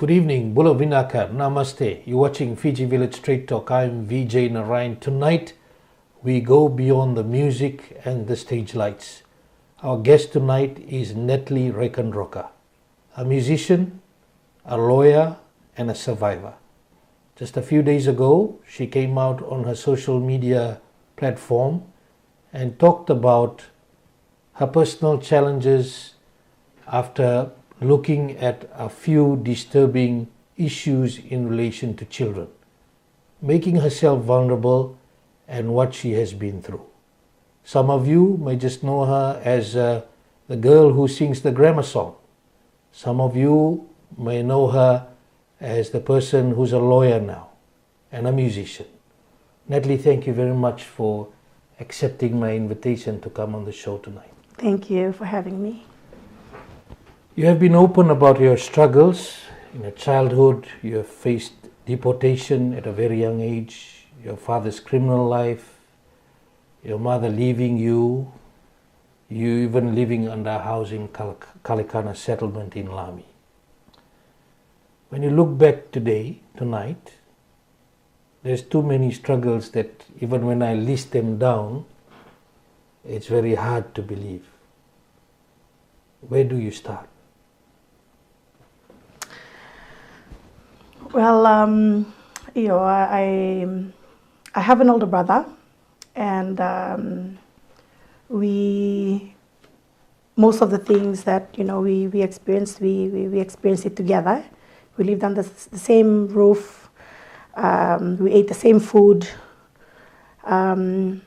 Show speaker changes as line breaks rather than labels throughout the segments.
Good evening, Bula Vinaka, Namaste. You're watching Fiji Village Straight Talk. I'm Vijay Narayan. Tonight, we go beyond the music and the stage lights. Our guest tonight is Natalie Raikadroka, a musician, a lawyer, and a survivor. Just a few days ago, she came out on her social media platform and talked about her personal challenges after looking at a few disturbing issues in relation to children, making herself vulnerable and what she has been through. Some of you may just know her as the girl who sings the grammar song. Some of you may know her as the person who's a lawyer now and a musician. Natalie, thank you very much for accepting my invitation to come on the show tonight.
Thank you for having me.
You have been open about your struggles. In your childhood, you have faced deportation at a very young age, your father's criminal life, your mother leaving you, you even living under a house in Kalikana settlement in Lami. When you look back tonight, there's too many struggles that even when I list them down, it's very hard to believe. Where do you start?
Well, I have an older brother, and most of the things that we experienced, we experienced it together. We lived under the same roof. We ate the same food, and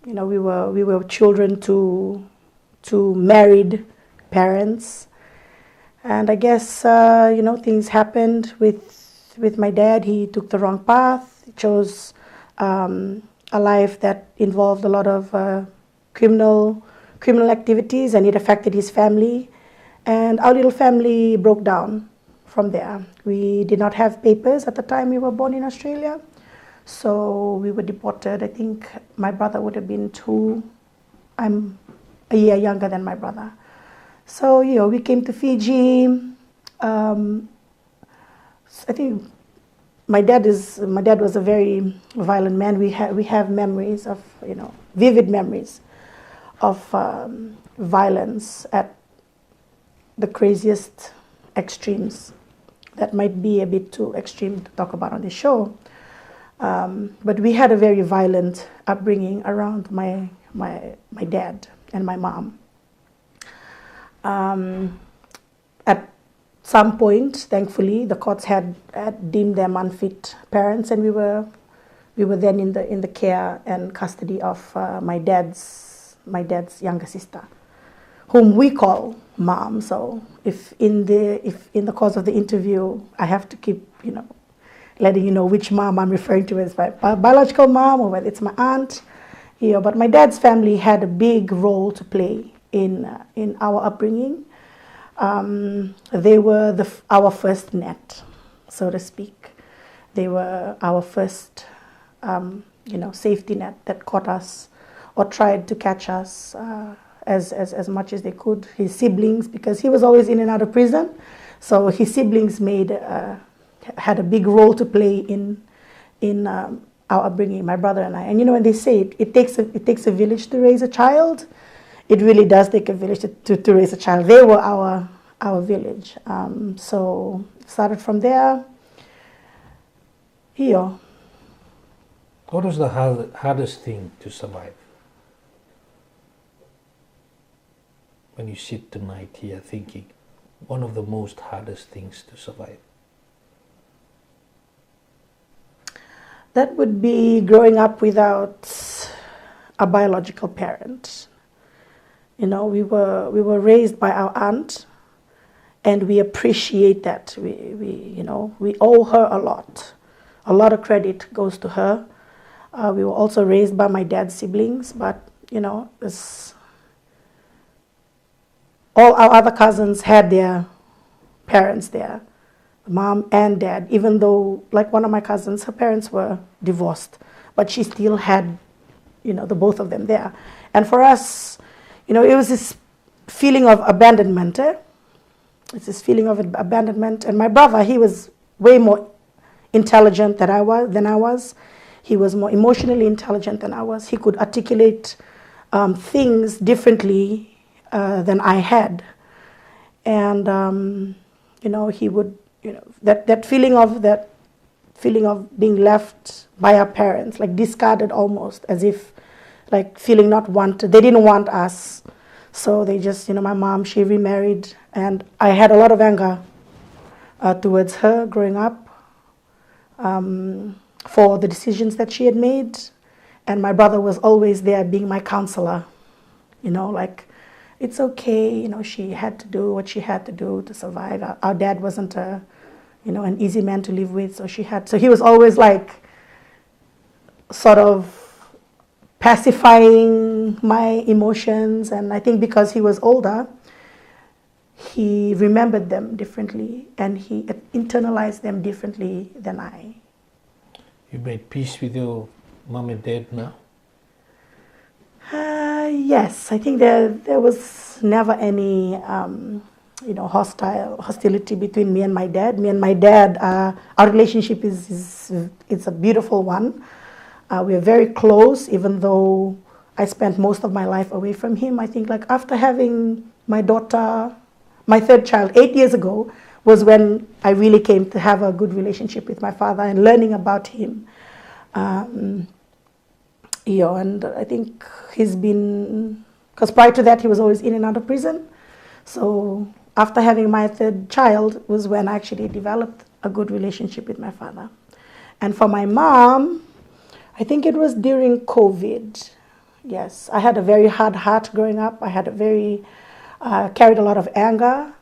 we were children to married parents. And I guess, things happened with my dad. He took the wrong path. He chose a life that involved a lot of criminal activities, and it affected his family. And our little family broke down from there. We did not have papers at the time we were born in Australia. So we were deported. I think my brother would have been 2. I'm a year younger than my brother. So, we came to Fiji. I think my dad was a very violent man. We have memories of, vivid memories of violence at the craziest extremes. That might be a bit too extreme to talk about on the show. But we had a very violent upbringing around my dad and my mom. At some point, thankfully, the courts had deemed them unfit parents, and we were then in the care and custody of my dad's younger sister, whom we call mom. So if in the course of the interview I have to keep letting you know which mom I'm referring to as my biological mom or whether it's my aunt, but my dad's family had a big role to play in our upbringing. They were our first net, so to speak. They were our first, safety net that caught us or tried to catch us as much as they could. His siblings, because he was always in and out of prison, so his siblings had a big role to play in our upbringing, my brother and I. And when they say it takes a village to raise a child, it really does take a village to raise a child. They were our village. So started from there.
What was the hardest thing to survive? When you sit tonight here thinking, one of the most hardest things to survive?
That would be growing up without a biological parent. We were raised by our aunt, and we appreciate that. We owe her a lot. A lot of credit goes to her. We were also raised by my dad's siblings, but all our other cousins had their parents there, mom and dad. Even though, like one of my cousins, her parents were divorced, but she still had, the both of them there. And for us, it was this feeling of abandonment. It's this feeling of abandonment. And my brother, he was way more intelligent than I was. He was more emotionally intelligent than I was. He could articulate things differently than I had. And he would, that feeling of being left by our parents, like discarded almost, as if like feeling not wanted. They didn't want us. So they just, my mom, she remarried, and I had a lot of anger towards her growing up for the decisions that she had made. And my brother was always there being my counselor, like, it's okay, she had to do what she had to do to survive. Our dad wasn't an easy man to live with, so he was always like sort of pacifying my emotions. And I think because he was older, he remembered them differently and he internalized them differently than I.
You made peace with your mom and dad now?
Yes, I think there was never any hostility between me and my dad. Me and my dad, our relationship is a beautiful one. We are very close, even though I spent most of my life away from him. I think like after having my daughter, my third child, 8 years ago, was when I really came to have a good relationship with my father and learning about him. And I think he's been, because prior to that he was always in and out of prison. So after having my third child was when I actually developed a good relationship with my father. And for my mom, I think it was during COVID. Yes, I had a very hard heart growing up. I had carried a lot of anger,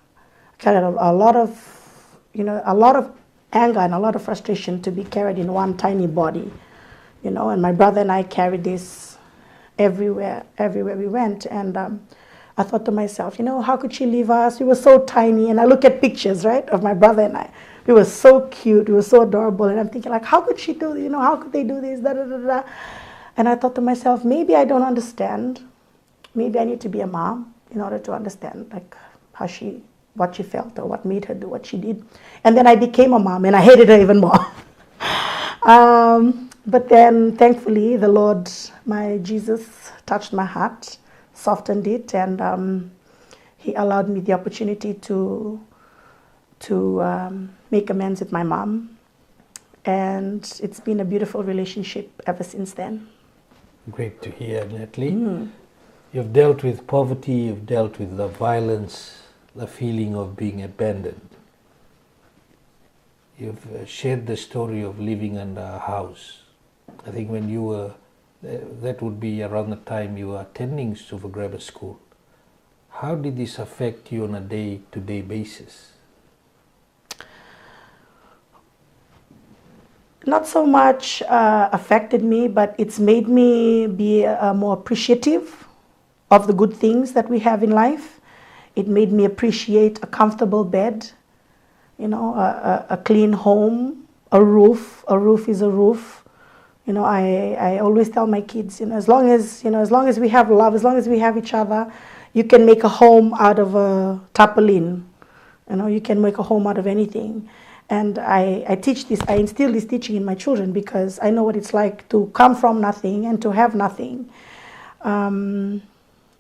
carried a lot of anger and a lot of frustration to be carried in one tiny body, and my brother and I carried this everywhere we went. And I thought to myself, how could she leave us? We were so tiny. And I look at pictures, right, of my brother and I. We were so cute, we were so adorable. And I'm thinking like, how could she do this? How could they do this? Da, da, da, da. And I thought to myself, maybe I don't understand. Maybe I need to be a mom in order to understand like what she felt or what made her do what she did. And then I became a mom and I hated her even more. But then thankfully the Lord, my Jesus, touched my heart, softened it, and he allowed me the opportunity to make amends with my mom. And it's been a beautiful relationship ever since then.
Great to hear, Natalie. You've dealt with poverty, you've dealt with the violence, the feeling of being abandoned. You've shared the story of living under a house. I think when you were, that would be around the time you were attending Suva Grammar School. How did this affect you on a day-to-day basis?
Not so much affected me, but it's made me be more appreciative of the good things that we have in life. It made me appreciate a comfortable bed, a clean home, a roof. A roof is a roof. I always tell my kids, as long as we have love, as long as we have each other, you can make a home out of a tarpaulin. You can make a home out of anything. And I teach this, I instill this teaching in my children because I know what it's like to come from nothing and to have nothing. And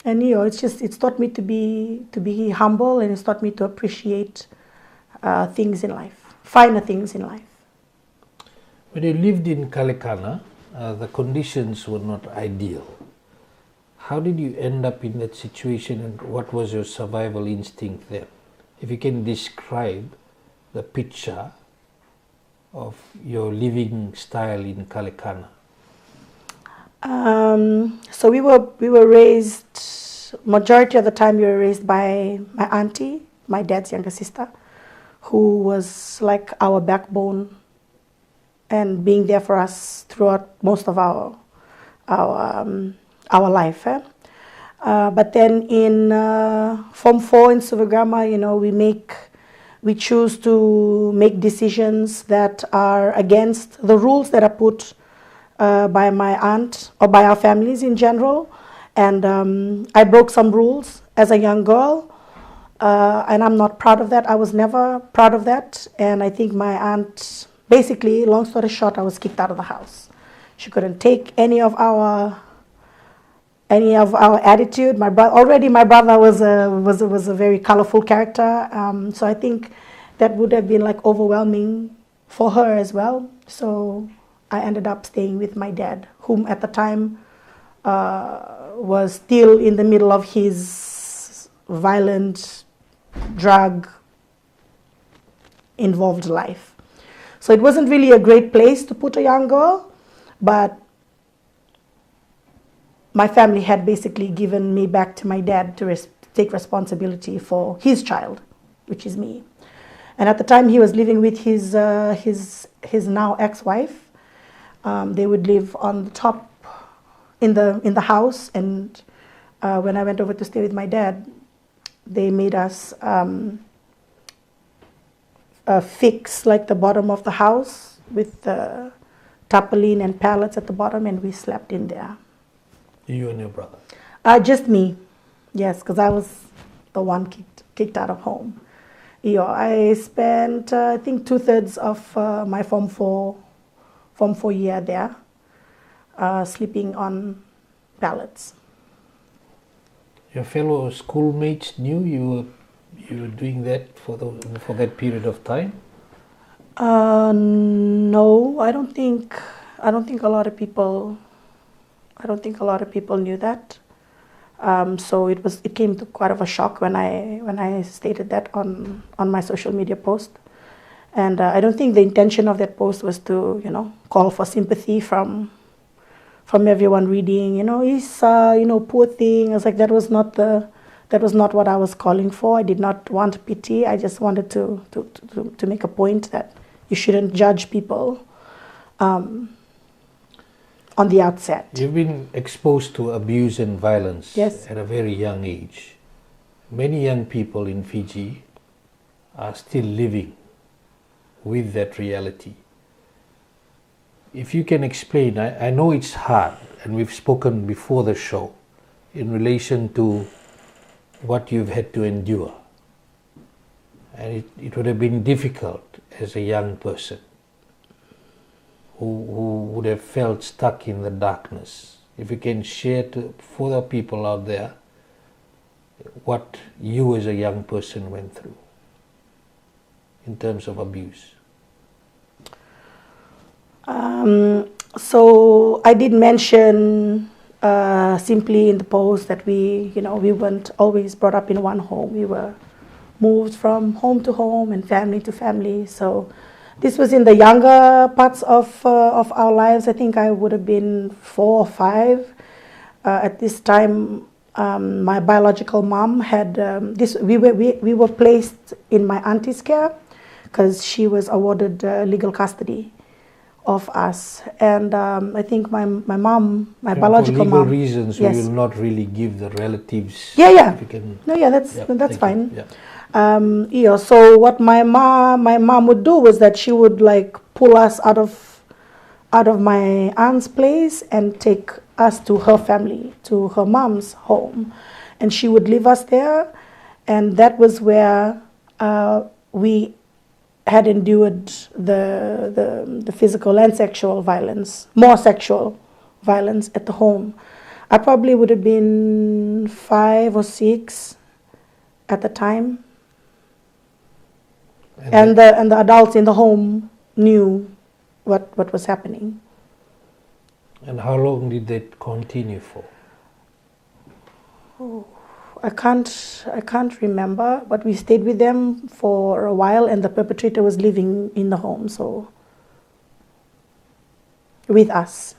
it's taught me to be humble, and it's taught me to appreciate things in life, finer things in life.
When you lived in Kalekana, the conditions were not ideal. How did you end up in that situation, and what was your survival instinct then? If you can describe the picture of your living style in Kalekana.
So we were raised, majority of the time we were raised by my auntie, my dad's younger sister, who was like our backbone and being there for us throughout most of our life. But then in Form 4 in Suva Grammar, we choose to make decisions that are against the rules that are put by my aunt or by our families in general. And I broke some rules as a young girl. And I'm not proud of that. I was never proud of that. And I think my aunt, basically, long story short, I was kicked out of the house. She couldn't take any of our attitude. My brother was a very colorful character. So I think that would have been like overwhelming for her as well. So I ended up staying with my dad, whom at the time was still in the middle of his violent, drug-involved life. So it wasn't really a great place to put a young girl, but my family had basically given me back to my dad to take responsibility for his child, which is me. And at the time, he was living with his now ex-wife. They would live on the top in the house, and when I went over to stay with my dad, they made us fix like the bottom of the house with the tarpaulin and pallets at the bottom, and we slept in there.
You and your brother?
Just me, yes, because I was the one kicked out of home. I spent, I think, 2/3 of my Form 4 year there, sleeping on pallets.
Your fellow schoolmates knew you were doing that for that period of time?
No, I don't think a lot of people. I don't think a lot of people knew that. So it came to quite of a shock when I stated that on my social media post. And I don't think the intention of that post was to, call for sympathy from everyone reading, he's, poor thing. I was like, that was not what I was calling for. I did not want pity. I just wanted to make a point that you shouldn't judge people on the outset.
You've been exposed to abuse and violence,
yes,
at a very young age. Many young people in Fiji are still living with that reality. If you can explain, I know it's hard, and we've spoken before the show in relation to what you've had to endure. And it would have been difficult as a young person who would have felt stuck in the darkness. If you can share for the people out there what you as a young person went through in terms of abuse.
So I did mention simply in the post that we weren't always brought up in one home. We were moved from home to home and family to family. So this was in the younger parts of our lives. I think I would have been 4 or 5 at this time. My biological mom had this. We were placed in my auntie's care because she was awarded legal custody of us, and I think my mom, my biological mom.
For legal reasons,
yes.
We will not really give the relatives.
Yeah.
If you can,
that's fine.
Yeah.
So what my mom would do was that she would like pull us out of my aunt's place and take us to her family, to her mom's home, and she would leave us there, and that was where we had endured the physical and sexual violence, more sexual violence at the home. I probably would have been 5 or 6 at the time. And the adults in the home knew what was happening.
And how long did that continue for?
Oh, I can't remember, but we stayed with them for a while, and the perpetrator was living in the home, so with us.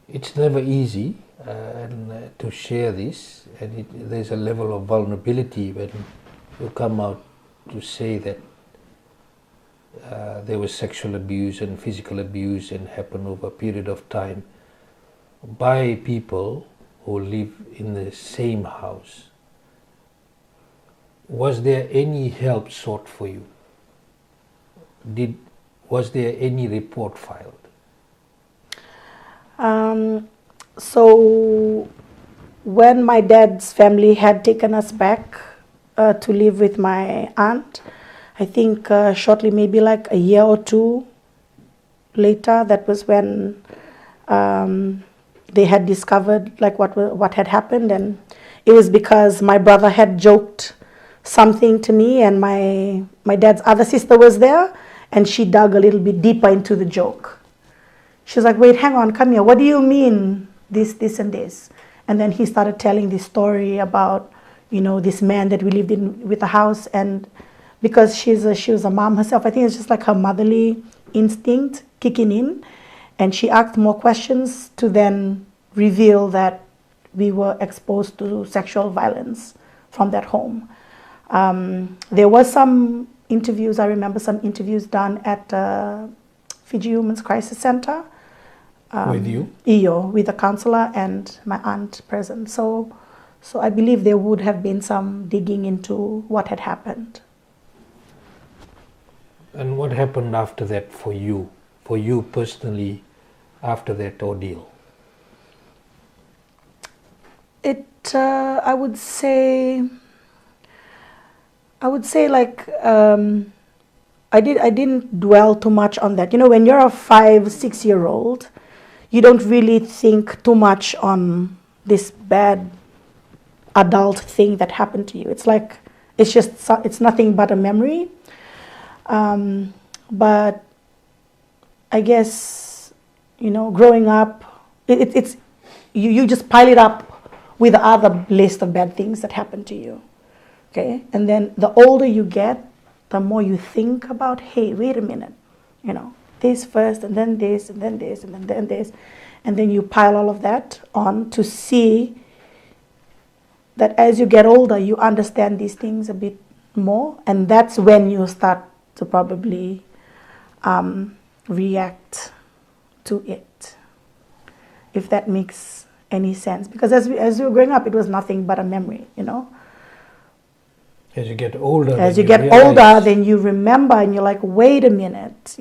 It's never easy to share this, and there's a level of vulnerability when you come out to say that there was sexual abuse and physical abuse and happened over a period of time by people who live in the same house. Was there any help sought for you? Was there any report filed?
So when my dad's family had taken us back to live with my aunt, I think shortly, maybe like a year or two later, that was when they had discovered like what had happened, and it was because my brother had joked something to me, and my dad's other sister was there, and she dug a little bit deeper into the joke. She was like, "Wait, hang on, come here. What do you mean this, and this?" And then he started telling this story about, this man that we lived in with the house, and because she was a mom herself, I think it's just like her motherly instinct kicking in, and she asked more questions to then reveal that we were exposed to sexual violence from that home. There was some interviews, I remember some interviews done at Fiji Women's Crisis Center.
With you?
With the counselor and my aunt present. So I believe there would have been some digging into what had happened.
And what happened after that for you personally, after that ordeal?
I would say like I didn't dwell too much on that. When you're a 5-6-year-old, you don't really think too much on this bad adult thing that happened to you. It's like it's nothing but a memory. But I guess growing up, it's you just pile it up with the other list of bad things that happened to you. Okay, and then the older you get, the more you think about, hey, wait a minute, this first, and then this, and then this, and then this, and then you pile all of that on to see that as you get older, you understand these things a bit more, and that's when you start to probably react to it, if that makes any sense. Because as we were growing up, it was nothing but a memory,
As you get older,
then you remember, and you're like, wait a minute,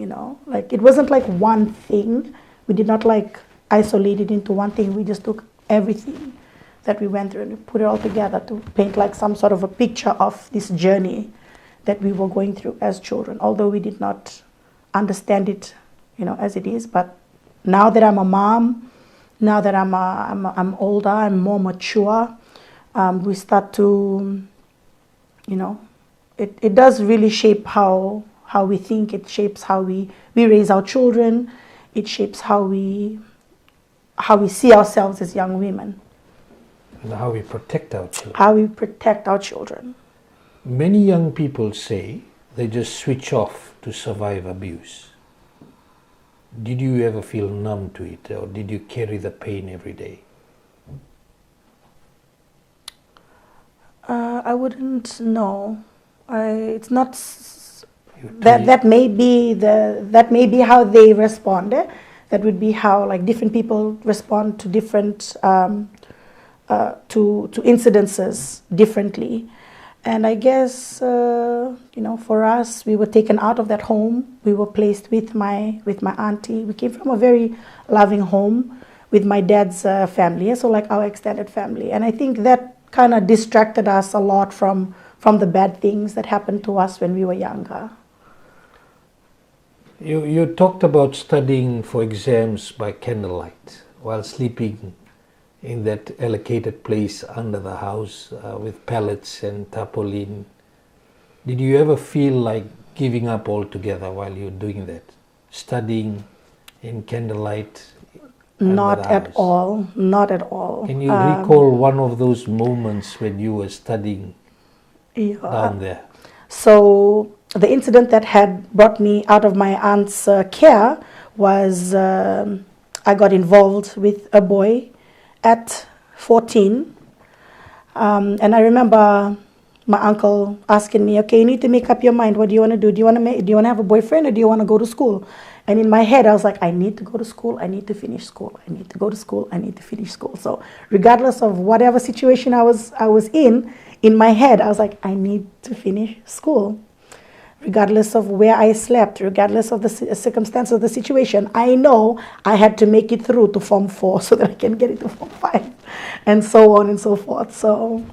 like it wasn't like one thing. We did not like isolate it into one thing. We just took everything that we went through and we put it all together to paint like some sort of a picture of this journey that we were going through as children, although we did not understand it, as it is. But now that I'm a mom, now that I'm older, I'm more mature, we start to, it does really shape how we think. It shapes how we raise our children. It shapes how we see ourselves as young women.
And how we protect our children.
How we protect our children.
Many young people say they just switch off to survive abuse. Did you ever feel numb to it, or did you carry the pain every day?
I wouldn't know. It's not that may be how they respond. That would be how like different people respond to different to incidences differently. And I guess for us, we were taken out of that home. We were placed with my auntie. We came from a very loving home with my dad's family, so like our extended family. And I think that kind of distracted us a lot from the bad things that happened to us when we were younger.
You talked about studying for exams by candlelight while sleeping in that allocated place under the house with pallets and tarpaulin. Did you ever feel like giving up altogether while you're doing that? Studying in candlelight?
Not at all. Not at all.
Can you recall one of those moments when you were studying down there?
So the incident that had brought me out of my aunt's care was I got involved with a boy at 14. And I remember my uncle asking me, okay, you need to make up your mind. What do you want to do? Do you want to have a boyfriend, or do you want to go to school? And in my head, I was like, I need to go to school. I need to finish school. I need to go to school. I need to finish school. So regardless of whatever situation I was in my head, I was like, I need to finish school. regardless of where I slept, regardless of the circumstance of the situation. I know I had to make it through to Form 4 so that I can get into Form 5, and so on and so forth. So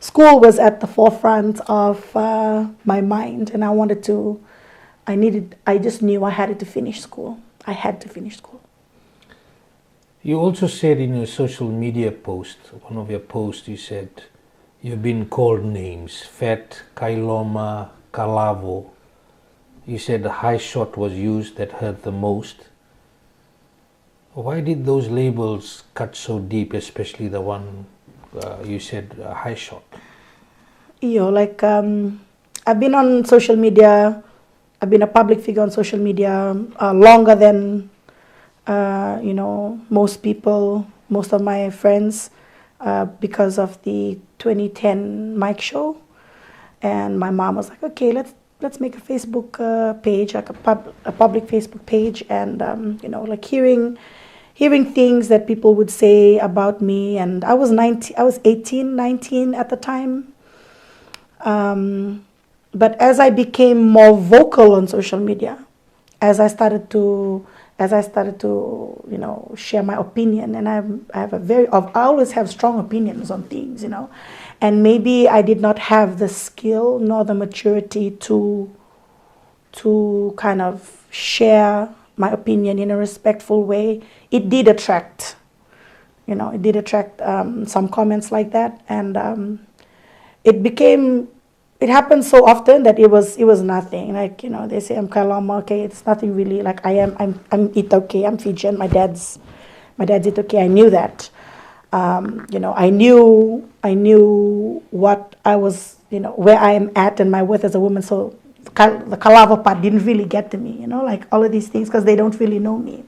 school was at the forefront of my mind, and I just knew I had to finish school. I had to finish school.
You also said in your social media post, one of your posts, you said you've been called names, Fat, Kailoma, Kalavo. You said the high shot was used that hurt the most. Why did those labels cut so deep, especially the one you said high shot?
I've been on social media. I've been a public figure on social media longer than most people, most of my friends, because of the 2010 Mike show. And my mom was like, okay, let's make a Facebook page, like a public Facebook page, and hearing things that people would say about me. And I was 18, 19 at the time. But as I became more vocal on social media, as I started to share my opinion, and I always have strong opinions on things, and maybe I did not have the skill nor the maturity to kind of share my opinion in a respectful way. It did attract some comments like that, and it happened so often that it was nothing. Like, they say I'm Kailoma, okay, it's nothing really. Like I'm Itoke, I'm Fijian, my dad's Itoke. I knew that. I knew what I was, where I am at and my worth as a woman. So the Kalava part didn't really get to me, like all of these things, because they don't really know me.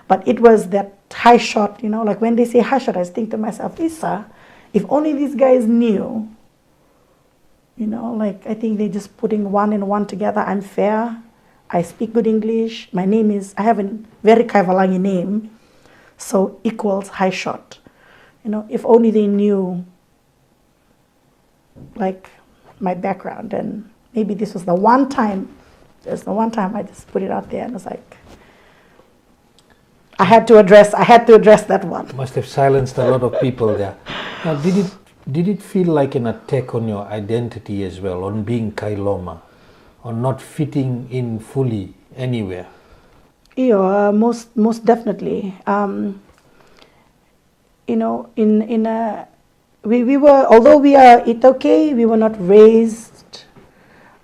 But it was that high shot, like when they say high shot, I think to myself, Issa, if only these guys knew. I think they're just putting one and one together. I'm fair. I speak good English. I have a very Kaivalangi name. So equals high shot. If only they knew, like, my background. And maybe this was the one time I just put it out there, and it's like, I had to address that one.
Must have silenced a lot of people there. Now, did it feel like an attack on your identity as well, on being Kailoma, on not fitting in fully anywhere?
Most definitely. We were, although we are Itoke, we were not raised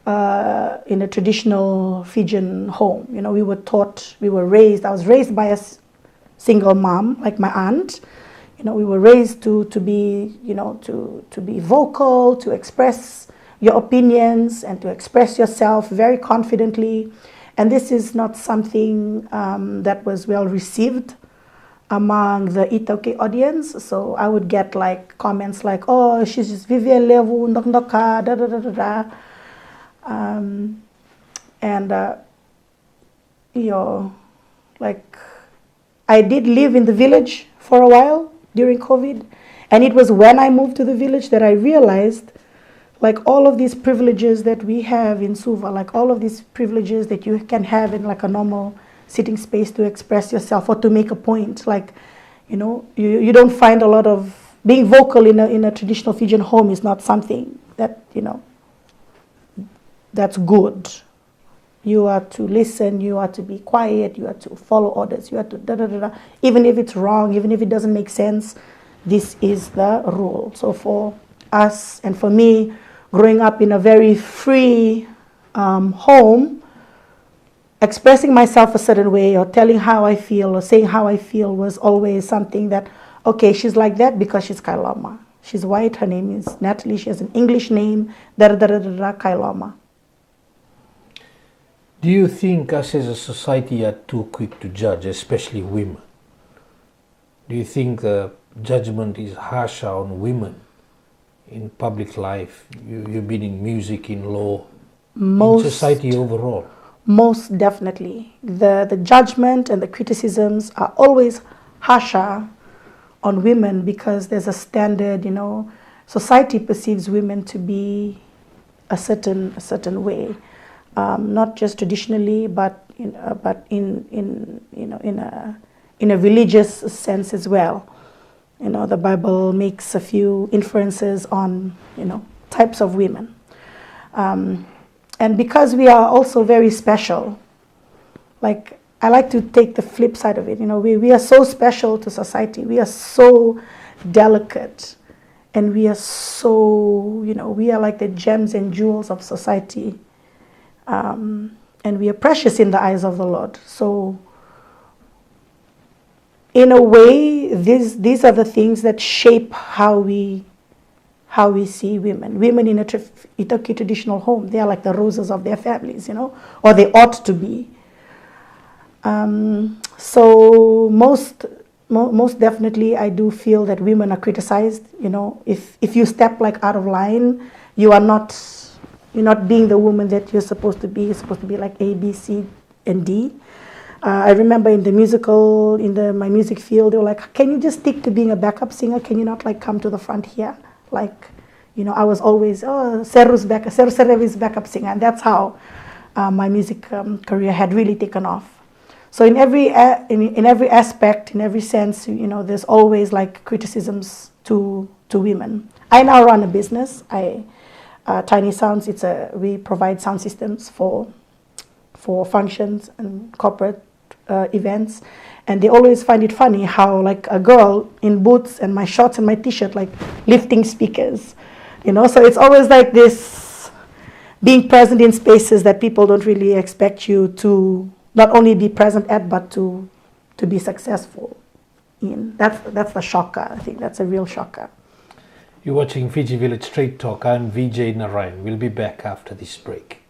in a traditional Fijian home. We were taught, I was raised by a single mom, like my aunt. We were raised to be, to be vocal, to express your opinions and to express yourself very confidently. And this is not something that was well received among the Itoke audience. So I would get like comments like, oh, she's just Vijay level, da da da da da. I did live in the village for a while during COVID, and it was when I moved to the village that I realized, like, all of these privileges that we have in Suva, like all of these privileges that you can have in like a normal sitting space to express yourself or to make a point, like, you don't find a lot of being vocal in a traditional Fijian home is not something that that's good. You are to listen, you are to be quiet, you are to follow orders, you are to da-da-da-da. Even if it's wrong, even if it doesn't make sense, this is the rule. So for us and for me, growing up in a very free home, expressing myself a certain way or telling how I feel or saying how I feel was always something that, okay, she's like that because she's Kailoma. She's white, her name is Natalie, she has an English name, da-da-da-da-da, Kailoma.
Do you think us as a society are too quick to judge, especially women? Do you think the judgment is harsher on women in public life? You've been in music, in law, in society overall.
Most definitely. The judgment and the criticisms are always harsher on women because there's a standard, society perceives women to be a certain way. not just traditionally, but in a religious sense as well. The Bible makes a few inferences on types of women, and because we are also very special. Like, I like to take the flip side of it. We are so special to society. We are so delicate, and we are so we are like the gems and jewels of society, and we are precious in the eyes of the Lord. So, in a way, these are the things that shape how we see women. Women in a Itoki traditional home, they are like the roses of their families, or they ought to be. So most definitely, I do feel that women are criticized. If you step like out of line, you're not being the woman that you're supposed to be. You're supposed to be like A, B, C, and D. I remember in the musical, my music field, they were like, "Can you just stick to being a backup singer? Can you not like come to the front here?" Like, I was always, Seru's backup singer, and that's how my music career had really taken off. So in every aspect, in every sense, there's always like criticisms to women. I now run a business. Tiny Sounds. We provide sound systems for functions and corporate events, and they always find it funny how like a girl in boots and my shorts and my t-shirt like lifting speakers, So it's always like this being present in spaces that people don't really expect you to not only be present at, but to be successful in. That's the shocker. I think that's a real shocker.
You're watching Fiji Village Straight Talk. I'm Vijay Narayan. We'll be back after this break.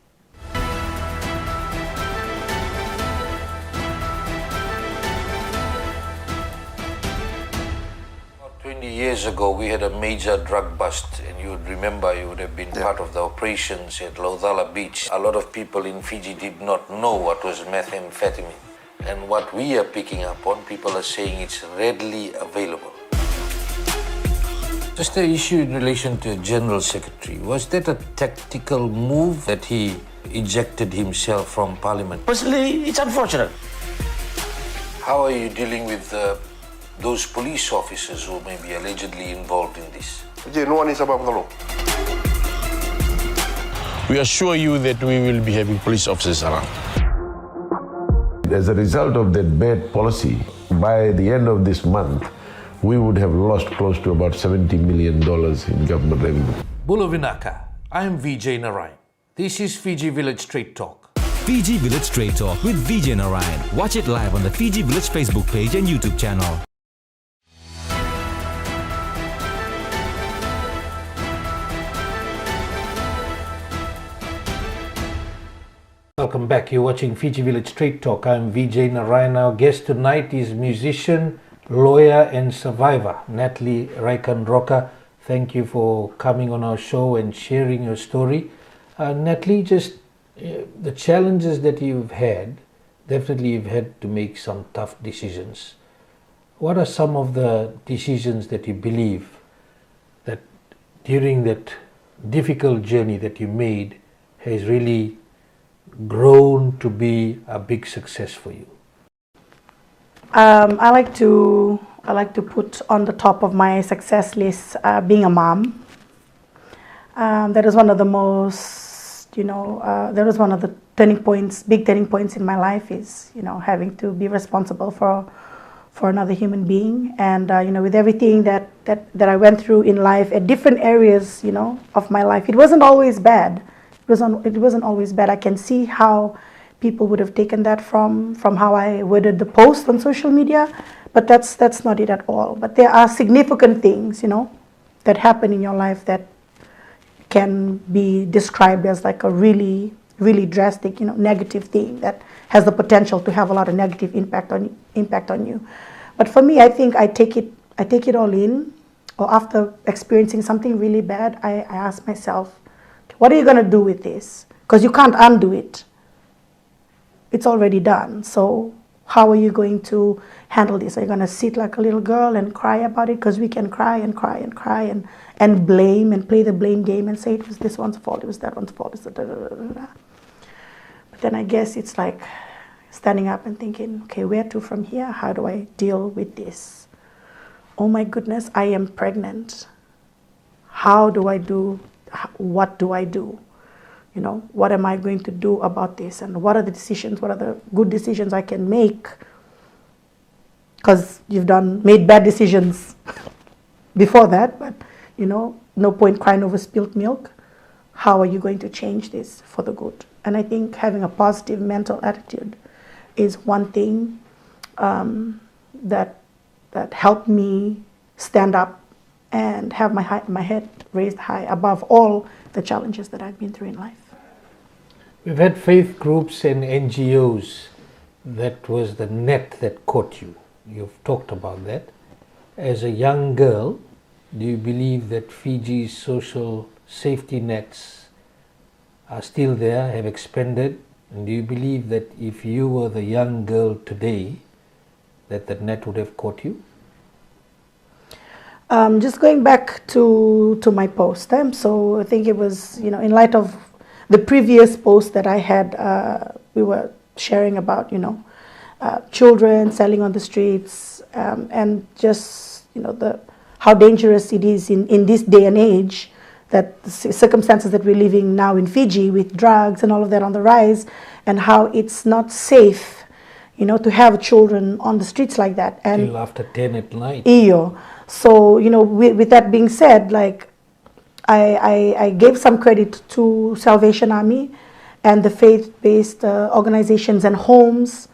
20 years ago, we had a major drug bust, and you would remember, you would have been part of the operations at Laudala Beach. A lot of people in Fiji did not know what was methamphetamine. And what we are picking up on, people are saying it's readily available. Just the issue in relation to General Secretary, was that a tactical move that he ejected himself from Parliament?
Personally, it's unfortunate.
How are you dealing with those police officers who may be allegedly involved in this?
Vijay, no one is above the law.
We assure you that we will be having police officers around.
As a result of that bad policy, by the end of this month, we would have lost close to about $70 million in government revenue.
Bulavinaka, I am Vijay Narayan. This is Fiji Village Straight Talk.
Fiji Village Straight Talk with Vijay Narayan. Watch it live on the Fiji Village Facebook page and YouTube channel.
Welcome back. You're watching Fiji Village Straight Talk. I'm Vijay Narayan. Our guest tonight is musician, lawyer and survivor, Natalie Raikadroka. Thank you for coming on our show and sharing your story. Natalie, just the challenges that you've had, definitely you've had to make some tough decisions. What are some of the decisions that you believe that during that difficult journey that you made has really grown to be a big success for you?
I like to put on the top of my success list being a mom. That is one of the most, that was one of the big turning points in my life is, having to be responsible for another human being. And, with everything that I went through in life at different areas, of my life, it wasn't always bad. It wasn't always bad. I can see how people would have taken that from how I worded the post on social media, but that's not it at all. But there are significant things, that happen in your life that can be described as like a really, really drastic, negative thing that has the potential to have a lot of negative impact on you. But for me, I think I take it all in, or after experiencing something really bad, I ask myself, what are you going to do with this? Because you can't undo it. It's already done. So how are you going to handle this? Are you going to sit like a little girl and cry about it? Because we can cry and cry and cry and blame and play the blame game and say it was this one's fault, it was that one's fault. then I guess it's like standing up and thinking, okay, where to from here? How do I deal with this? Oh my goodness, I am pregnant. How do I do, what do I do? You know, what am I going to do about this? And what are the decisions, what are the good decisions I can make? Because you've made bad decisions before that, but you know, no point crying over spilled milk. How are you going to change this for the good? And I think having a positive mental attitude is one thing that helped me stand up and have my head raised high above all the challenges that I've been through in life.
We've had faith groups and NGOs. That was the net that caught you. You've talked about that. As a young girl, do you believe that Fiji's social safety nets are still there, have expanded? And do you believe that if you were the young girl today, that the net would have caught you?
Just going back to my post, so I think it was, you know, in light of the previous post that I had, we were sharing about, you know, children selling on the streets, and just, you know, how dangerous it is in this day and age, that the circumstances that we're living now in Fiji with drugs and all of that on the rise, and how it's not safe, you know, to have children on the streets like that. And
till after 10 at night.
So, you know, with that being said, like, I gave some credit to Salvation Army and the faith-based organizations and homes.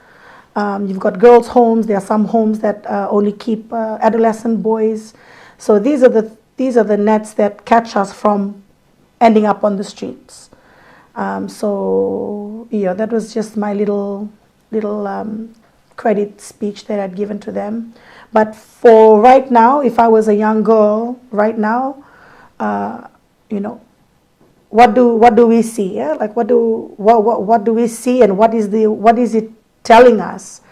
You've got girls' homes. There are some homes that only keep adolescent boys. So these are the nets that catch us from ending up on the streets. So yeah, that was just my little credit speech that I'd given to them. But for right now, if I was a young girl right now, you know, what do we see? Yeah? Like what do we see, and what is it telling us?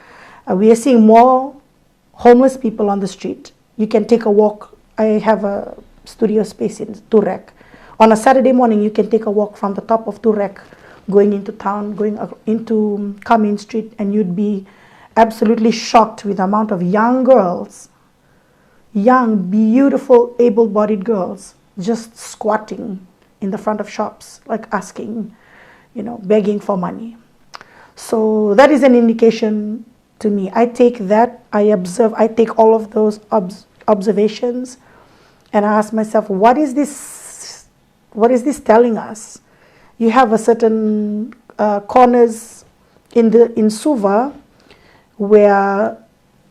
We are seeing more homeless people on the street. You can take a walk. I have a studio space in Turek. On a Saturday morning, you can take a walk from the top of Turek, going into town, going into Kamin Street, and you'd be absolutely shocked with the amount of young girls, young, beautiful, able-bodied girls, just squatting in the front of shops, like asking, you know, begging for money. So that is an indication to me. I take that, I observe, I take all of those observations, and I ask myself, what is this telling us? You have a certain corners in Suva where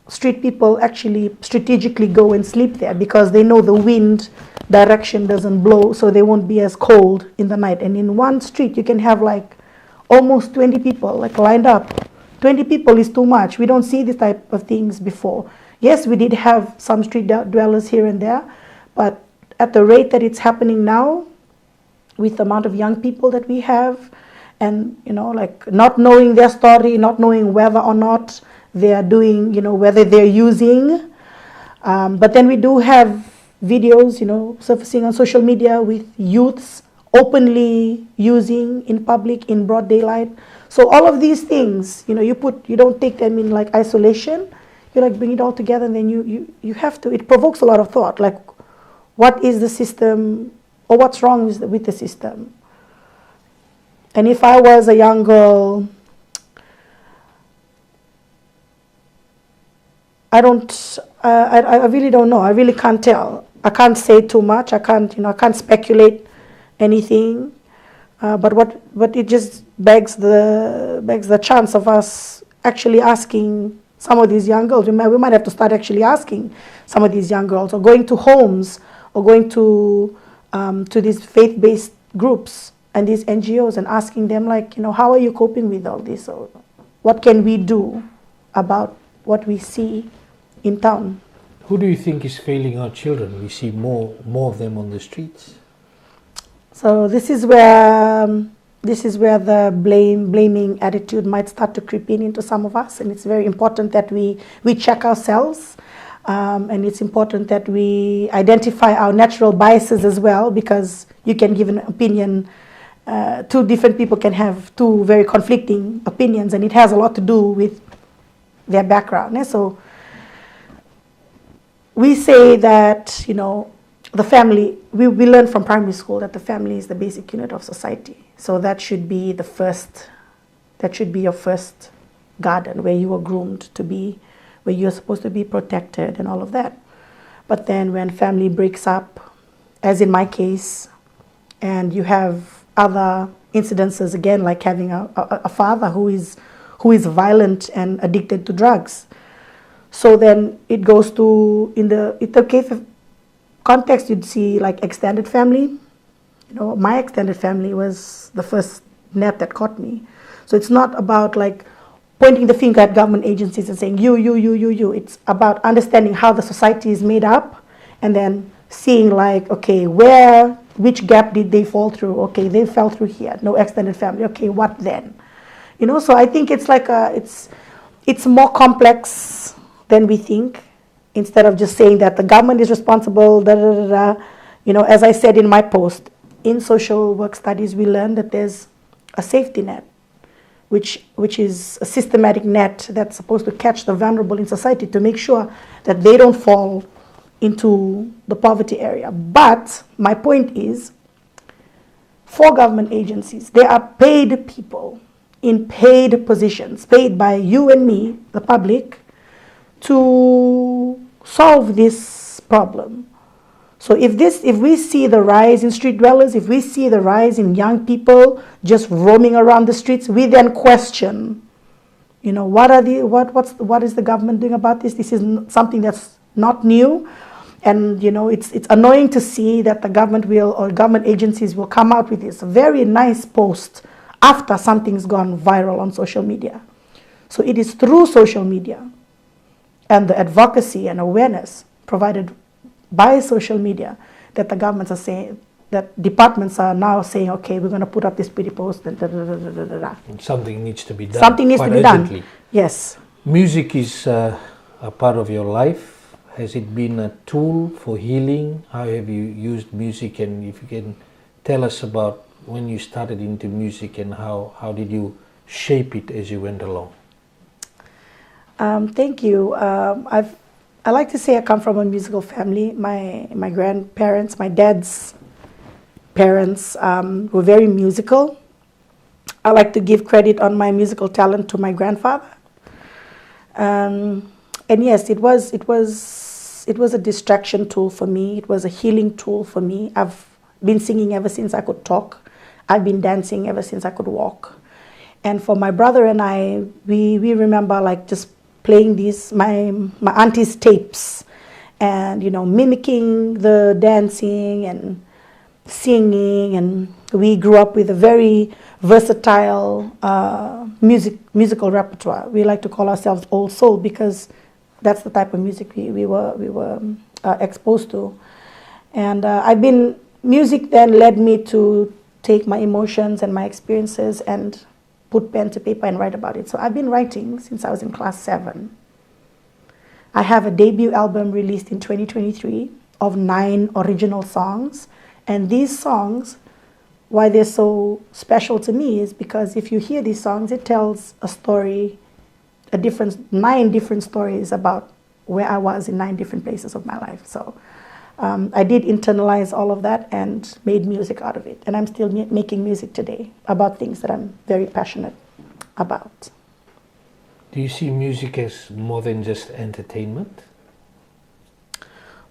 street people actually strategically go and sleep there because they know the wind direction doesn't blow, so they won't be as cold in the night. And in one street you can have like almost 20 people like lined up. 20 people is too much. We don't see this type of things before. Yes, we did have some street dwellers here and there, but at the rate that it's happening now, with the amount of young people that we have, and, you know, like not knowing their story, not knowing whether or not they are doing, you know, whether they're using. But then we do have videos, you know, surfacing on social media with youths openly using in public, in broad daylight. So all of these things, you know, you don't take them in like isolation. You like bring it all together, and then you have to. It provokes a lot of thought. Like, what is the system, or what's wrong with the system? And if I was a young girl, I really don't know. I really can't tell. I can't say too much. I can't speculate anything. But it just begs the chance of us actually asking some of these young girls. We might have to start actually asking some of these young girls, or going to homes, or going to these faith-based groups and these NGOs and asking them, like, you know, how are you coping with all this? Or what can we do about what we see in town?
Who do you think is failing our children? We see more of them on the streets.
So this is where the blaming attitude might start to creep into some of us, and it's very important that we check ourselves, and it's important that we identify our natural biases as well, because you can give an opinion two different people can have two very conflicting opinions, and it has a lot to do with their background. So we say that, the family, we learn from primary school that the family is the basic unit of society. So that should be your first garden, where you were groomed to be, where you're supposed to be protected and all of that. But then when family breaks up, as in my case, and you have other incidences, again, like having a father who is violent and addicted to drugs. So then it goes to, in the case of context, you'd see like extended family. My extended family was the first net that caught me. So it's not about like pointing the finger at government agencies and saying you. It's about understanding how the society is made up, and then seeing like, okay, which gap did they fall through? Okay, they fell through here. No extended family. Okay, what then? So I think it's like it's more complex than we think. Instead of just saying that the government is responsible, as I said in my post, in social work studies, we learned that there's a safety net, which is a systematic net that's supposed to catch the vulnerable in society to make sure that they don't fall into the poverty area. But my point is, for government agencies, there are paid people in paid positions, paid by you and me, the public, to solve this problem. So if we see the rise in street dwellers, if we see the rise in young people just roaming around the streets, we then question, what is the government doing about this? This is something that's not new, and it's annoying to see that the government government agencies will come out with this very nice post after something's gone viral on social media. So it is through social media and the advocacy and awareness provided by social media that the governments are saying, that departments are now saying, okay, we're going to put up this pretty post, and
And something needs to be done.
Something needs to be done. Yes.
Music is a part of your life. Has it been a tool for healing? How have you used music? And if you can tell us about when you started into music, and how did you shape it as you went along?
Thank you. I like to say I come from a musical family. My grandparents, my dad's parents, were very musical. I like to give credit on my musical talent to my grandfather. And yes, it was a distraction tool for me. It was a healing tool for me. I've been singing ever since I could talk. I've been dancing ever since I could walk. And for my brother and I, we remember like just playing these my auntie's tapes, and mimicking the dancing and singing, and we grew up with a very versatile musical repertoire. We like to call ourselves old soul because that's the type of music we were exposed to. And music then led me to take my emotions and my experiences and put pen to paper and write about it. So I've been writing since I was in class 7. I have a debut album released in 2023 of 9 original songs. And these songs, why they're so special to me is because if you hear these songs, it tells a story, 9 different stories about where I was in 9 different places of my life. So I did internalize all of that and made music out of it. And I'm still making music today about things that I'm very passionate about.
Do you see music as more than just entertainment?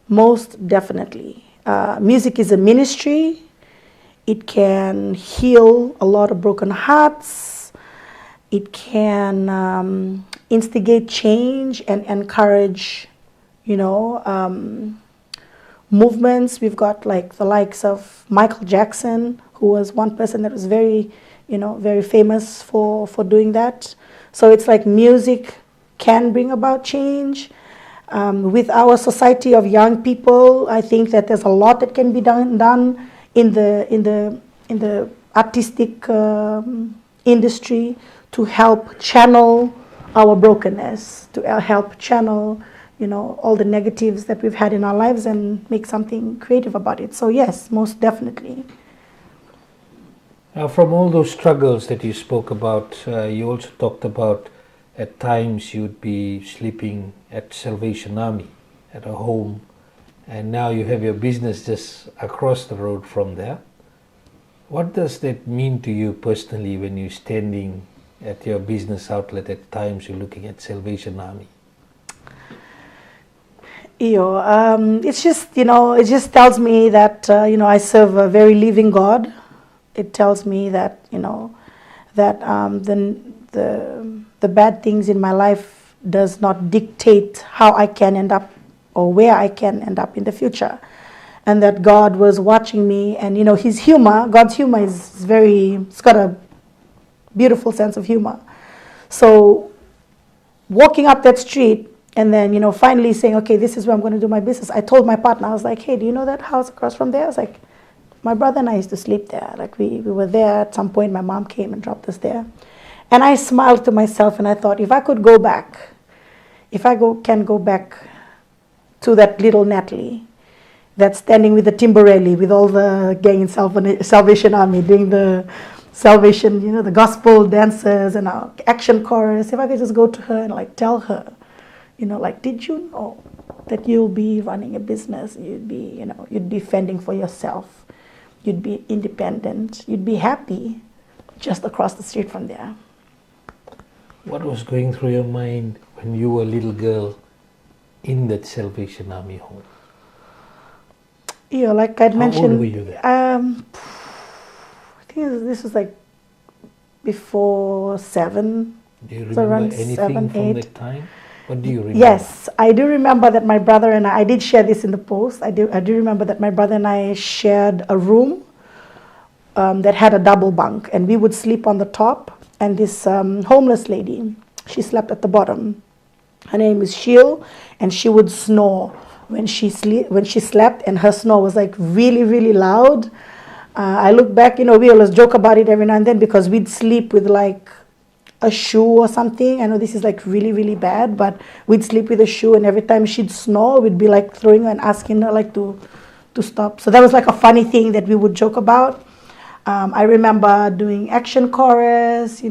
Most definitely. Music is a ministry. It can heal a lot of broken hearts. It can instigate change and encourage, movements. We've got like the likes of Michael Jackson, who was one person that was very, very famous for doing that. So it's like music can bring about change. With our society of young people, I think that there's a lot that can be done in the artistic industry to help channel our brokenness, to help channel all the negatives that we've had in our lives and make something creative about it. So yes, most definitely.
From all those struggles that you spoke about, you also talked about at times you'd be sleeping at Salvation Army at a home, and now you have your business just across the road from there. What does that mean to you personally when you're standing at your business outlet at times you're looking at Salvation Army?
It's just, it just tells me that, I serve a very living God. It tells me that, that the bad things in my life does not dictate how I can end up or where I can end up in the future. And that God was watching me, and his humor, God's humor is it's got a beautiful sense of humor. So walking up that street and then, finally saying, okay, this is where I'm going to do my business. I told my partner, I was like, hey, do you know that house across from there? I was like, my brother and I used to sleep there. Like we were there at some point, my mom came and dropped us there. And I smiled to myself and I thought, if I could go back, can go back to that little Natalie that's standing with the timberelli, with all the gang in Salvation Army, doing the salvation, the gospel dancers and our action chorus. If I could just go to her and tell her, did you know that you'll be running a business? You'd be fending for yourself. You'd be independent. You'd be happy just across the street from there.
What was going through your mind when you were a little girl in that Salvation Army home?
Like I'd mentioned.
How old were you there?
I think this was before 7.
Do you remember anything
7,
from
8.
that time? What do you remember?
Yes, I do remember that my brother and I did share this in the post. I do remember that my brother and I shared a room that had a double bunk, and we would sleep on the top. And this homeless lady, she slept at the bottom. Her name was Sheil, and she would snore when she slept, and her snore was really, really loud. I look back, we always joke about it every now and then because we'd sleep with a shoe or something. I know this is really, really bad, but we'd sleep with a shoe, and every time she'd snore, we'd be throwing her and asking her to stop. So that was a funny thing that we would joke about. I remember doing action chorus, with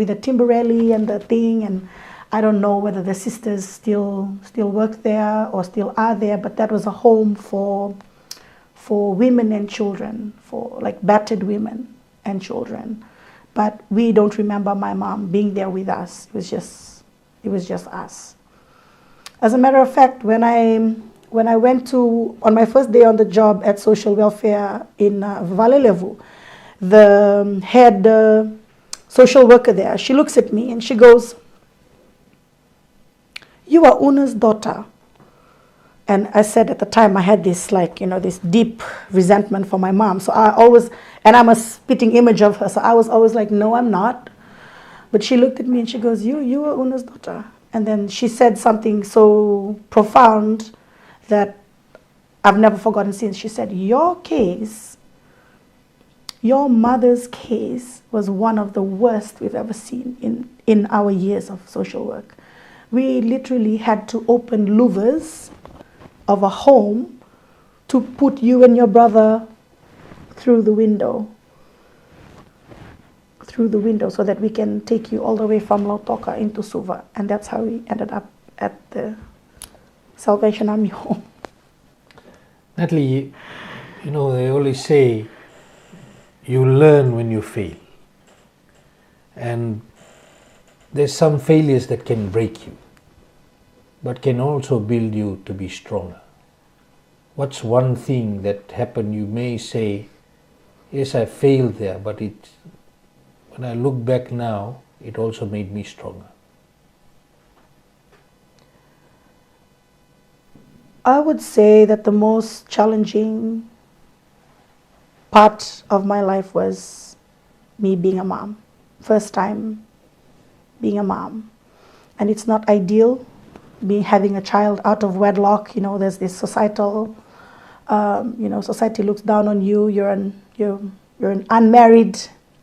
the timberelli and the thing, and I don't know whether the sisters still work there or still are there, but that was a home for women and children, for battered women and children. But we don't remember my mom being there with us. It was just us. As a matter of fact, when I went on my first day on the job at social welfare in Valelevu, the head social worker there, she looks at me and she goes, "You are Una's daughter." And I said at the time I had this this deep resentment for my mom. So and I'm a spitting image of her. So I was always like, no, I'm not. But she looked at me and she goes, you are Una's daughter. And then she said something so profound that I've never forgotten since. She said, your mother's case was one of the worst we've ever seen in our years of social work. We literally had to open louvers of a home to put you and your brother through the window so that we can take you all the way from Lautoka into Suva. And that's how we ended up at the Salvation Army home.
Natalie, they always say you learn when you fail. And there's some failures that can break you, but can also build you to be stronger. What's one thing that happened you may say, yes, I failed there, but when I look back now, it also made me stronger?
I would say that the most challenging part of my life was me being a mom. First time being a mom. And it's not ideal, having a child out of wedlock. There's this societal, society looks down on you. You're an unmarried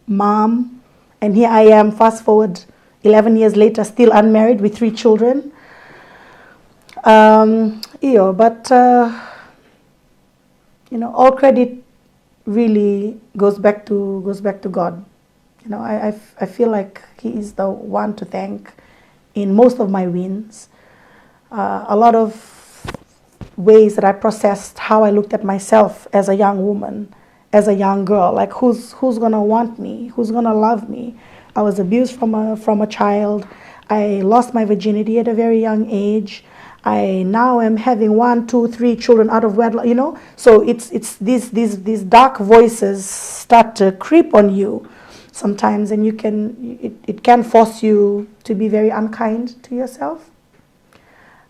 mom. And here I am, fast forward 11 years later, still unmarried with 3 children. All credit really goes back to God. You know, I feel like He is the one to thank in most of my wins. A lot of ways that I processed how I looked at myself as a young woman, as a young girl. Like, who's gonna want me? Who's gonna love me? I was abused from a child. I lost my virginity at a very young age. I now am having 1, 2, 3 children out of wedlock. You know, so it's these dark voices start to creep on you sometimes, and it can force you to be very unkind to yourself.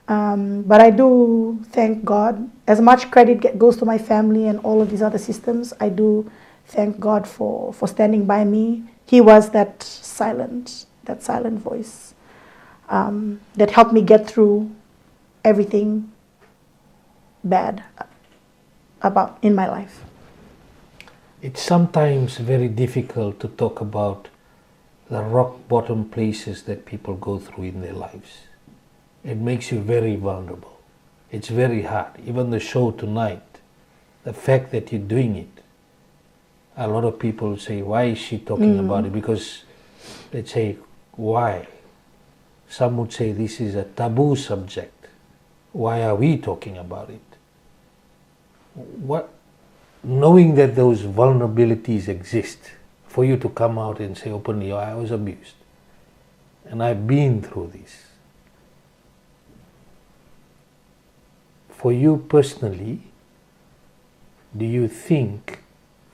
But I do thank God. As much credit goes to my family and all of these other systems, I do thank God for standing by me. He was that silent voice that helped me get through everything bad about in my life.
It's sometimes very difficult to talk about the rock bottom places that people go through in their lives. It makes you very vulnerable. It's very hard. Even the show tonight, the fact that you're doing it, a lot of people say, why is she talking about it? Because they say, why? Some would say this is a taboo subject. Why are we talking about it? Knowing that those vulnerabilities exist, for you to come out and say openly, I was abused and I've been through this. For you personally, do you think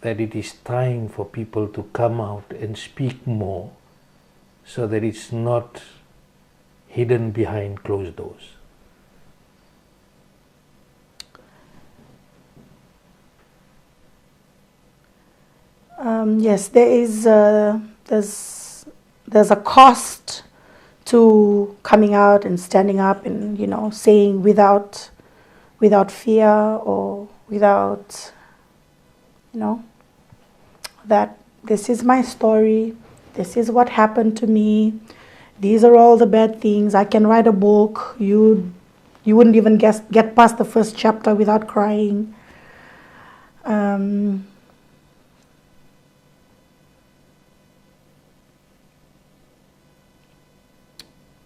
that it is time for people to come out and speak more so that it's not hidden behind closed doors?
Yes, there's a cost to coming out and standing up and, you know, saying without fear or without, you know, that this is my story, this is what happened to me, these are all the bad things. I can write a book. You wouldn't even get past the first chapter without crying.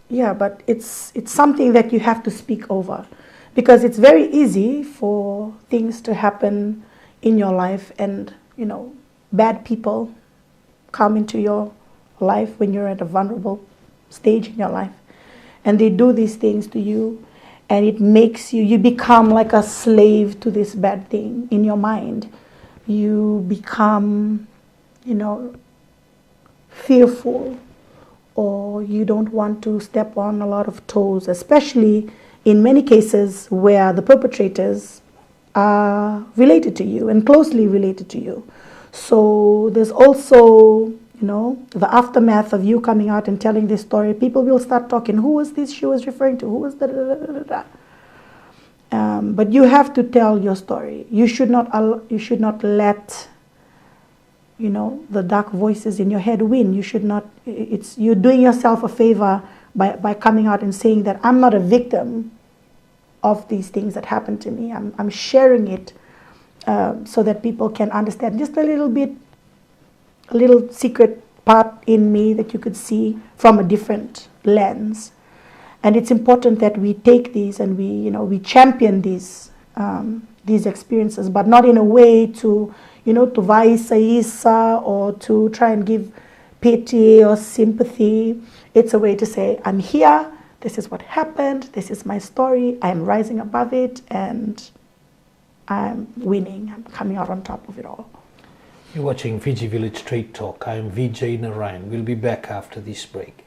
Yeah, but it's something that you have to speak over, because it's very easy for things to happen in your life, and, you know, bad people come into your life when you're at a vulnerable stage in your life, and they do these things to you, and it makes you become like a slave to this bad thing in your mind. You become, you know, fearful, or you don't want to step on a lot of toes, especially in many cases where the perpetrators are related to you and closely related to you. So there's also, you know, the aftermath of you coming out and telling this story. People will start talking, who was this she was referring to? Who was that? But you have to tell your story. You should not let, you know, the dark voices in your head win. You should not. You're doing yourself a favor by coming out and saying that I'm not a victim of these things that happened to me. I'm sharing it so that people can understand just a little bit, a little secret part in me that you could see from a different lens. And it's important that we take these and we champion these experiences, but not in a way to, you know, to vaisa or to try and give pity or sympathy. It's a way to say, I'm here, this is what happened, this is my story, I'm rising above it, and I'm winning, I'm coming out on top of it all.
You're watching Fiji Village Straight Talk. I'm Vijay Narayan. We'll be back after this break.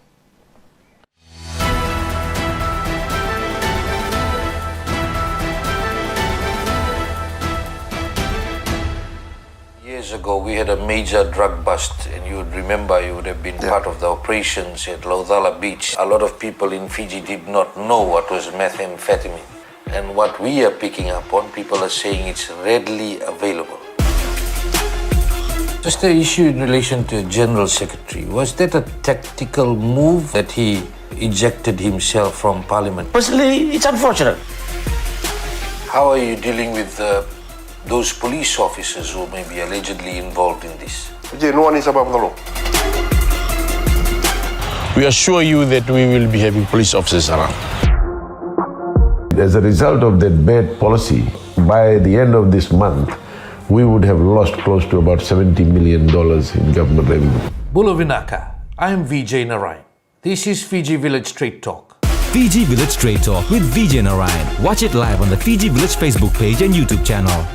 Years ago, we had a major drug bust, and you would remember, you would have been part of the operations at Laudala Beach. A lot of people in Fiji did not know what was methamphetamine. And what we are picking up on, people are saying it's readily available. Just the issue in relation to General Secretary, was that a tactical move that he ejected himself from Parliament?
Personally, it's unfortunate.
How are you dealing with the those police officers who may be allegedly involved in this?
Vijay, no one is above the law.
We assure you that we will be having police officers around.
As a result of that bad policy, by the end of this month, we would have lost close to about $70 million in government revenue.
Bula Vinaka, I am Vijay Narayan. This is Fiji Village Straight Talk.
Fiji Village Straight Talk with Vijay Narayan. Watch it live on the Fiji Village Facebook page and YouTube channel.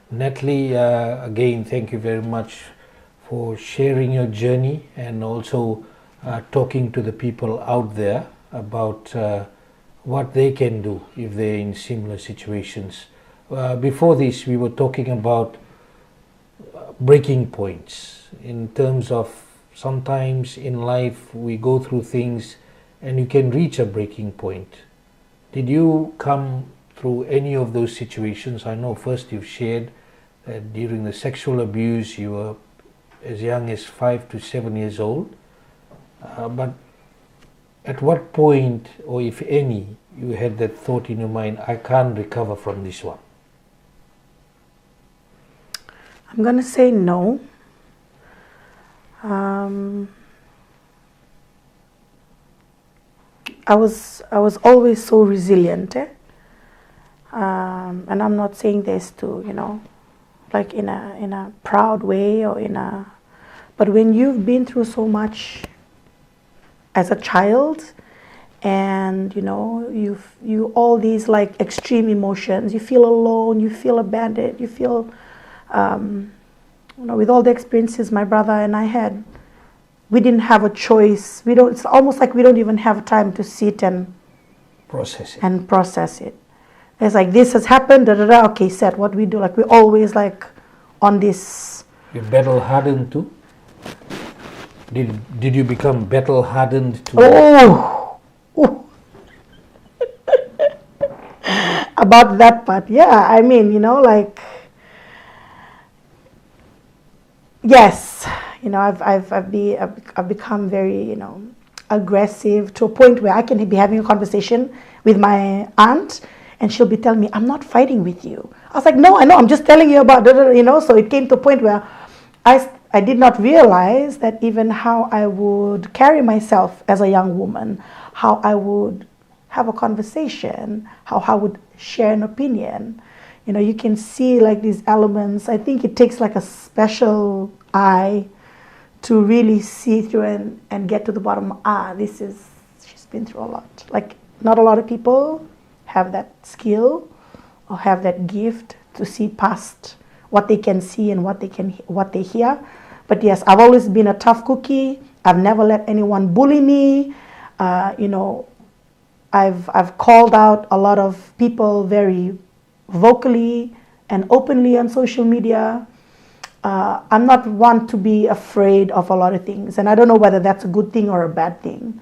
Natalie, again, thank you very much for sharing your journey and also talking to the people out there about what they can do if they're in similar situations. Before this, we were talking about breaking points in terms of sometimes in life we go through things and you can reach a breaking point. Did you come through any of those situations? I know first you've shared that during the sexual abuse you were as young as 5 to 7 years old, but at what point, or if any, you had that thought in your mind, I can't recover from this one?
I'm gonna say no. I was always so resilient, and I'm not saying this to, like in a proud way or but when you've been through so much as a child, and you all these like extreme emotions, you feel alone, you feel abandoned, you feel with all the experiences my brother and I had, we didn't have a choice. It's almost like we don't even have time to sit and process it. It's like, this has happened, okay, set, what we do, like we're always like on this.
You battle hardened too? Did you become battle hardened too?
Oh! About that part, yeah, I mean, like, yes, I've become very, aggressive to a point where I can be having a conversation with my aunt and she'll be telling me, I'm not fighting with you. I was like, no, I know, I'm just telling you about, so it came to a point where I did not realize that even how I would carry myself as a young woman, how I would have a conversation, how I would share an opinion. You can see like these elements. I think it takes like a special eye to really see through and get to the bottom. She's been through a lot. Like, not a lot of people have that skill or have that gift to see past what they can see and what they hear. But yes, I've always been a tough cookie. I've never let anyone bully me. I've called out a lot of people very vocally and openly on social media. I'm not one to be afraid of a lot of things, and I don't know whether that's a good thing or a bad thing,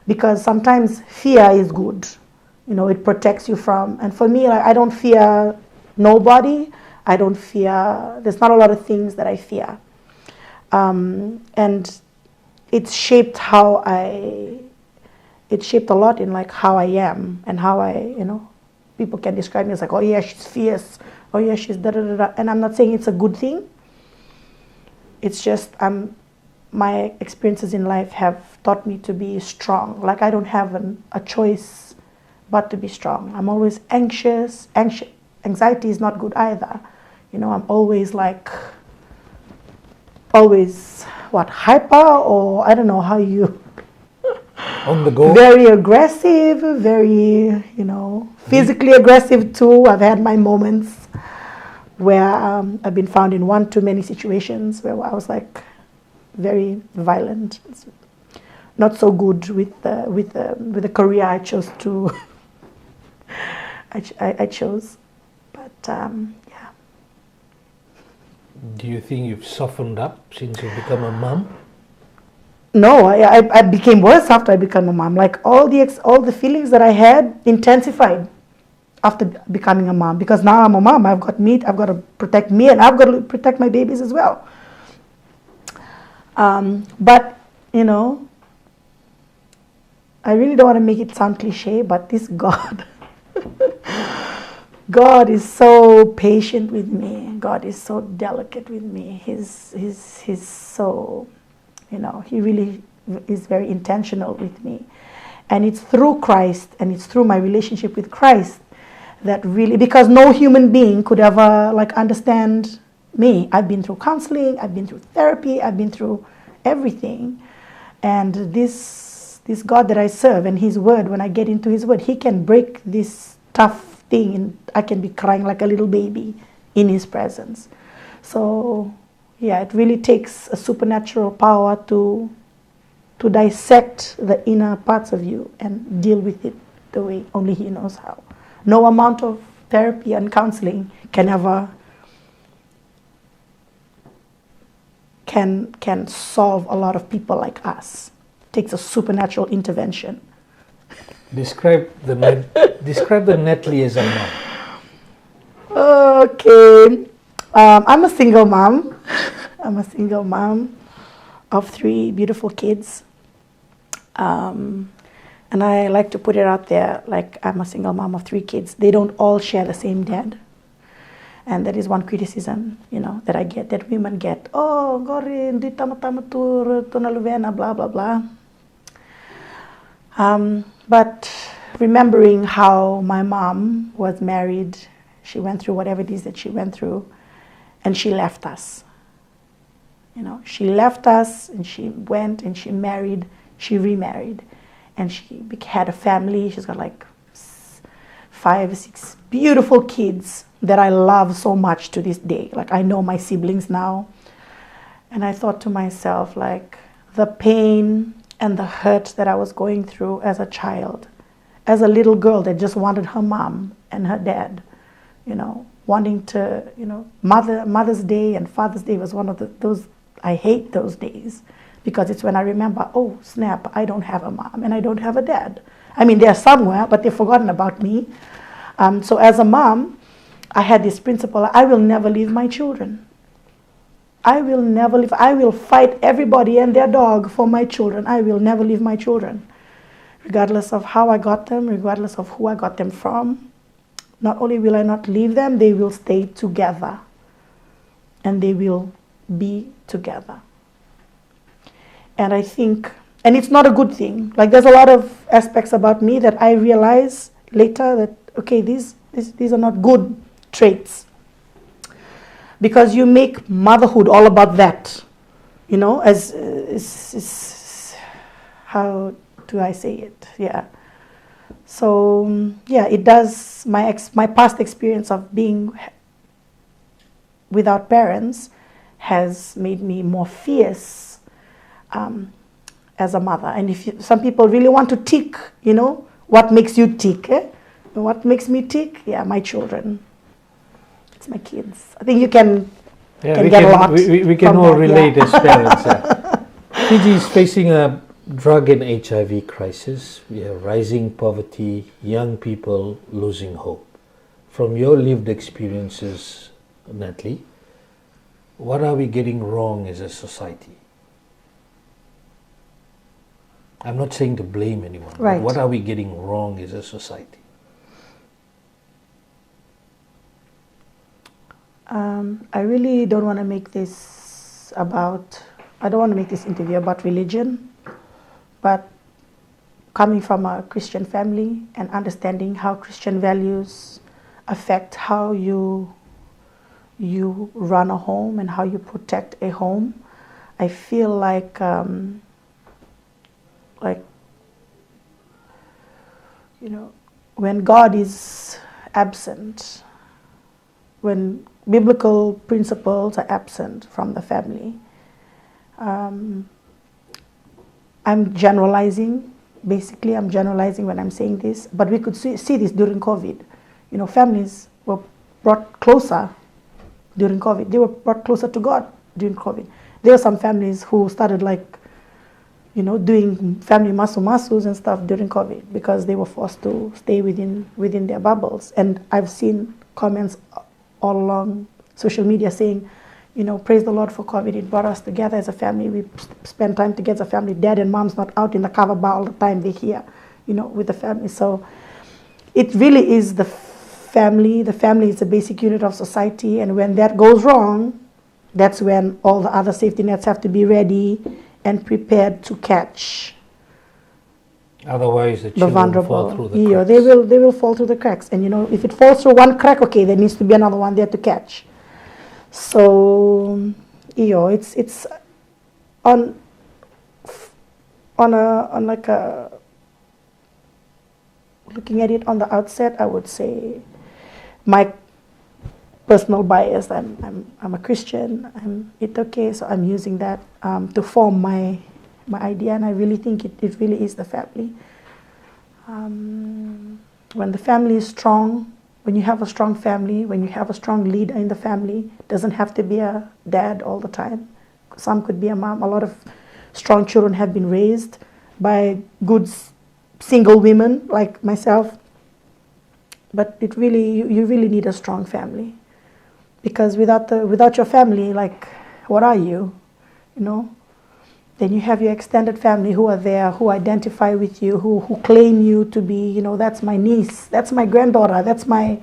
because sometimes fear is good. It protects you from, and for me, like, I don't fear nobody. There's not a lot of things that I fear. And it's shaped it shaped a lot in like how I am and how people can describe me as like, oh yeah, she's fierce, oh yeah, she's da-da-da-da. And I'm not saying it's a good thing. It's just my experiences in life have taught me to be strong. Like, I don't have a choice but to be strong. I'm always anxious. Anxiety is not good either. I'm always hyper, or I don't know how you...
On the go?
Very aggressive, very, physically aggressive too. I've had my moments where I've been found in one too many situations where I was like very violent. It's not so good with the career I chose to. I chose, but yeah.
Do you think you've softened up since you've become a mom?
No, I became worse after I became a mom. Like all the feelings that I had intensified after becoming a mom, because now I'm a mom. I've got to protect me, and I've got to protect my babies as well. But I really don't want to make it sound cliche, but this God, God is so patient with me. God is so delicate with me. He's so, he really is very intentional with me. And it's through Christ, and it's through my relationship with Christ that really, because no human being could ever understand me. I've been through counseling, I've been through therapy, I've been through everything. And this God that I serve and His Word, when I get into His Word, He can break this tough thing and I can be crying like a little baby in His presence. So yeah, it really takes a supernatural power to dissect the inner parts of you and deal with it the way only He knows how. No amount of therapy and counseling can ever can solve a lot of people like us. It takes a supernatural intervention.
Describe the Natalie as a mom.
Okay, I'm a single mom. I'm a single mom of 3 beautiful kids. And I like to put it out there, I'm a single mom of 3 kids. They don't all share the same dad. And that is one criticism, that I get, that women get. Oh, gorin, di tama-tama tur, tunaluvena, blah, blah, blah. But remembering how my mom was married, she went through whatever it is that she went through, and she left us. She left us, and she went and she married, she remarried, and she had a family. She's got 5, 6 beautiful kids that I love so much to this day. I know my siblings now. And I thought to myself, the pain and the hurt that I was going through as a child, as a little girl that just wanted her mom and her dad, wanting to, Mother's Day and Father's Day was one of those, I hate those days, because it's when I remember, oh snap, I don't have a mom and I don't have a dad. I mean, they're somewhere, but they've forgotten about me. So as a mom, I had this principle: I will never leave my children. I will never leave. I will fight everybody and their dog for my children. I will never leave my children, regardless of how I got them, regardless of who I got them from. Not only will I not leave them, they will stay together, and they will be together. And I think, and it's not a good thing. There's a lot of aspects about me that I realize later that, okay, these are not good traits. Because you make motherhood all about that, as how do I say it? Yeah. So yeah, it does. My past experience of being without parents has made me more fierce as a mother. And some people really want to tick, what makes you tick? What makes me tick? Yeah, my children. It's my kids. I think you can get a lot.
We can all relate as parents. Fiji is facing a drug and HIV crisis. We have rising poverty, young people losing hope. From your lived experiences, Natalie, what are we getting wrong as a society? I'm not saying to blame anyone.
Right.
But what are we getting wrong as a society?
I really don't want to make this interview about religion, but coming from a Christian family and understanding how Christian values affect how you run a home and how you protect a home, I feel like when God is absent, when biblical principles are absent from the family. I'm generalizing. Basically, I'm generalizing when I'm saying this, but we could see this during COVID. Families were brought closer during COVID. They were brought closer to God during COVID. There were some families who started doing family masus and stuff during COVID because they were forced to stay within their bubbles. And I've seen comments all along social media saying, praise the Lord for COVID. It brought us together as a family. We spend time together as a family. Dad and mom's not out in the cover bar all the time. They're here, with the family. So it really is the family. The family is the basic unit of society. And when that goes wrong, that's when all the other safety nets have to be ready and prepared to catch.
Otherwise, the
The
children
vulnerable.
fall through the cracks.
They will fall through the cracks. And if it falls through one crack, okay, there needs to be another one there to catch. So, it's on like a, looking at it on the outset, I would say my personal bias. I'm a Christian. So I'm using that to form my idea, and I really think it really is the family. When the family is strong, when you have a strong family, when you have a strong leader in the family, it doesn't have to be a dad all the time. Some could be a mom. A lot of strong children have been raised by good single women like myself. But you really need a strong family, because without your family, like, what are you? Then you have your extended family who are there, who identify with you, who claim you to be, that's my niece, that's my granddaughter, that's my,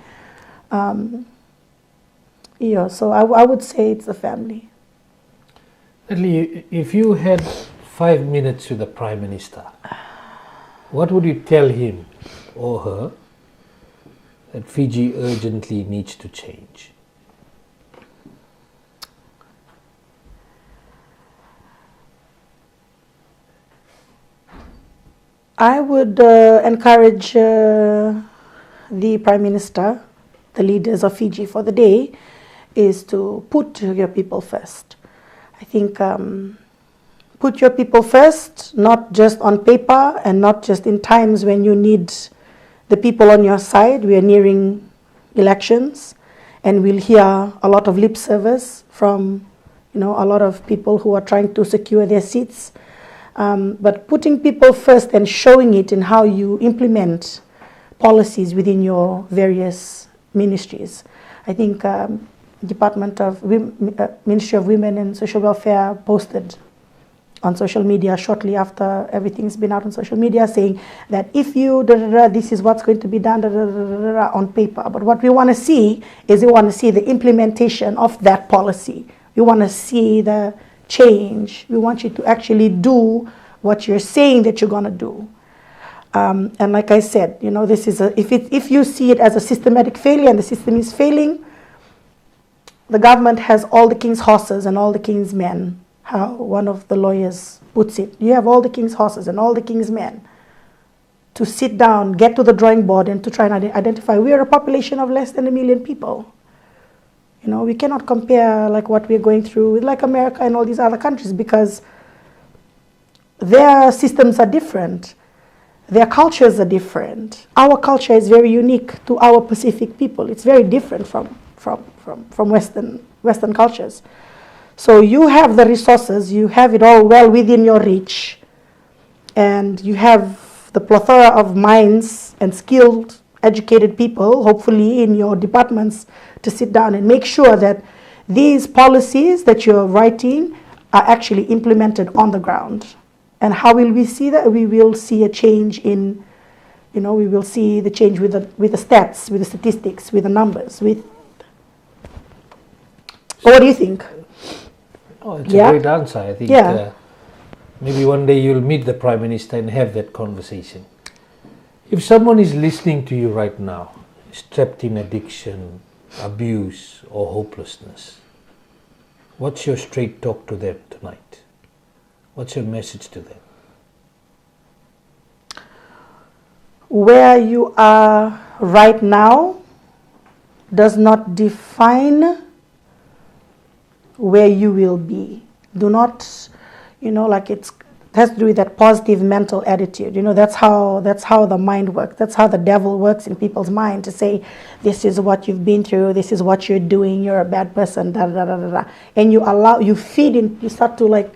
so I would say it's the family.
Natalie, if you had 5 minutes with the Prime Minister, what would you tell him or her that Fiji urgently needs to change?
I would encourage the Prime Minister, the leaders of Fiji for the day, is to put your people first. I think put your people first, not just on paper and not just in times when you need the people on your side. We are nearing elections, and we'll hear a lot of lip service from a lot of people who are trying to secure their seats. But putting people first and showing it in how you implement policies within your various ministries. I think Ministry of Women and Social Welfare posted on social media shortly after everything's been out on social media, saying that if you this is what's going to be done on paper. But what we want to see is the implementation of that policy. We want to see the change. We want you to actually do what you're saying that you're going to do. And like I said, this is if you see it as a systematic failure and the system is failing, the government has all the king's horses and all the king's men. How one of the lawyers puts it, you have all the king's horses and all the king's men to sit down, get to the drawing board, and to try and identify. We are a population of less than 1 million people. We cannot compare like what we're going through with like America and all these other countries, because their systems are different. Their cultures are different. Our culture is very unique to our Pacific people. It's very different from Western cultures. So you have the resources, you have it all well within your reach, and you have the plethora of minds and skilled, educated people, hopefully in your departments, to sit down and make sure that these policies that you're writing are actually implemented on the ground. And how will we see that? We will see a change in, we will see the change with the stats, with the statistics, with the numbers, what do you think?
Oh, it's a great answer. I think maybe one day you'll meet the Prime Minister and have that conversation. If someone is listening to you right now, is trapped in addiction, abuse, or hopelessness, what's your straight talk to them tonight? What's your message to them?
Where you are right now does not define where you will be. Do not, it has to do with that positive mental attitude. That's how the mind works. That's how the devil works in people's mind, to say, this is what you've been through, this is what you're doing, you're a bad person, da da da da da. And you start to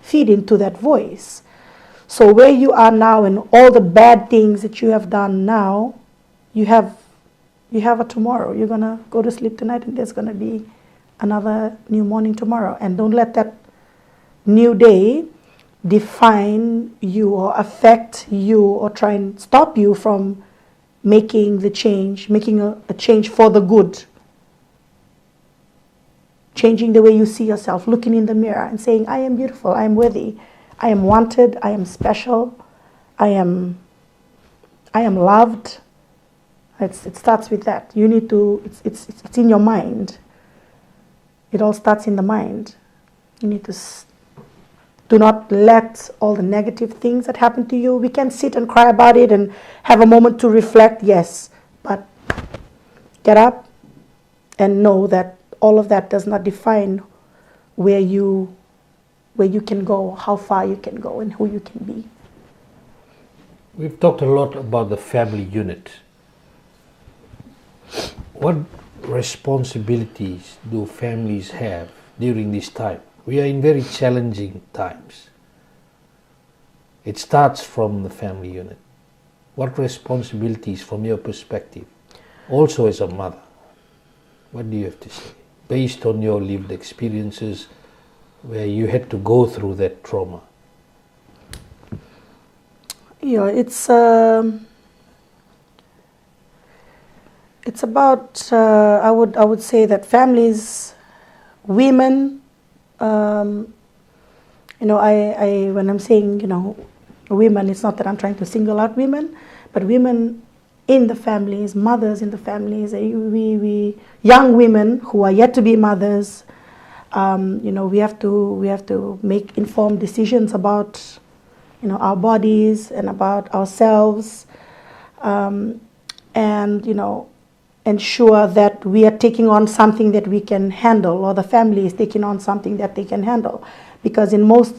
feed into that voice. So where you are now and all the bad things that you have done now, you have a tomorrow. You're going to go to sleep tonight and there's going to be another new morning tomorrow. And don't let that new day define you or affect you or try and stop you from making the change, making a change for the good. Changing the way you see yourself, looking in the mirror and saying, I am beautiful, I am worthy, I am wanted, I am special, I am loved. It starts with that. You need to, it's in your mind. It all starts in the mind. You need to do not let all the negative things that happen to you, we can sit and cry about it and have a moment to reflect, yes, but get up and know that all of that does not define where you can go, how far you can go, and who you can be.
We've talked a lot about the family unit. What responsibilities do families have during this time? We are in very challenging times. It starts from the family unit. What responsibilities from your perspective, also as a mother, what do you have to say? Based on your lived experiences where you had to go through that trauma.
Yeah, it's about, I would say that families, women, when I'm saying, women, it's not that I'm trying to single out women, but women in the families, mothers in the families, we young women who are yet to be mothers, we have to make informed decisions about, our bodies and about ourselves, and, ensure that we are taking on something that we can handle, or the family is taking on something that they can handle. Because in most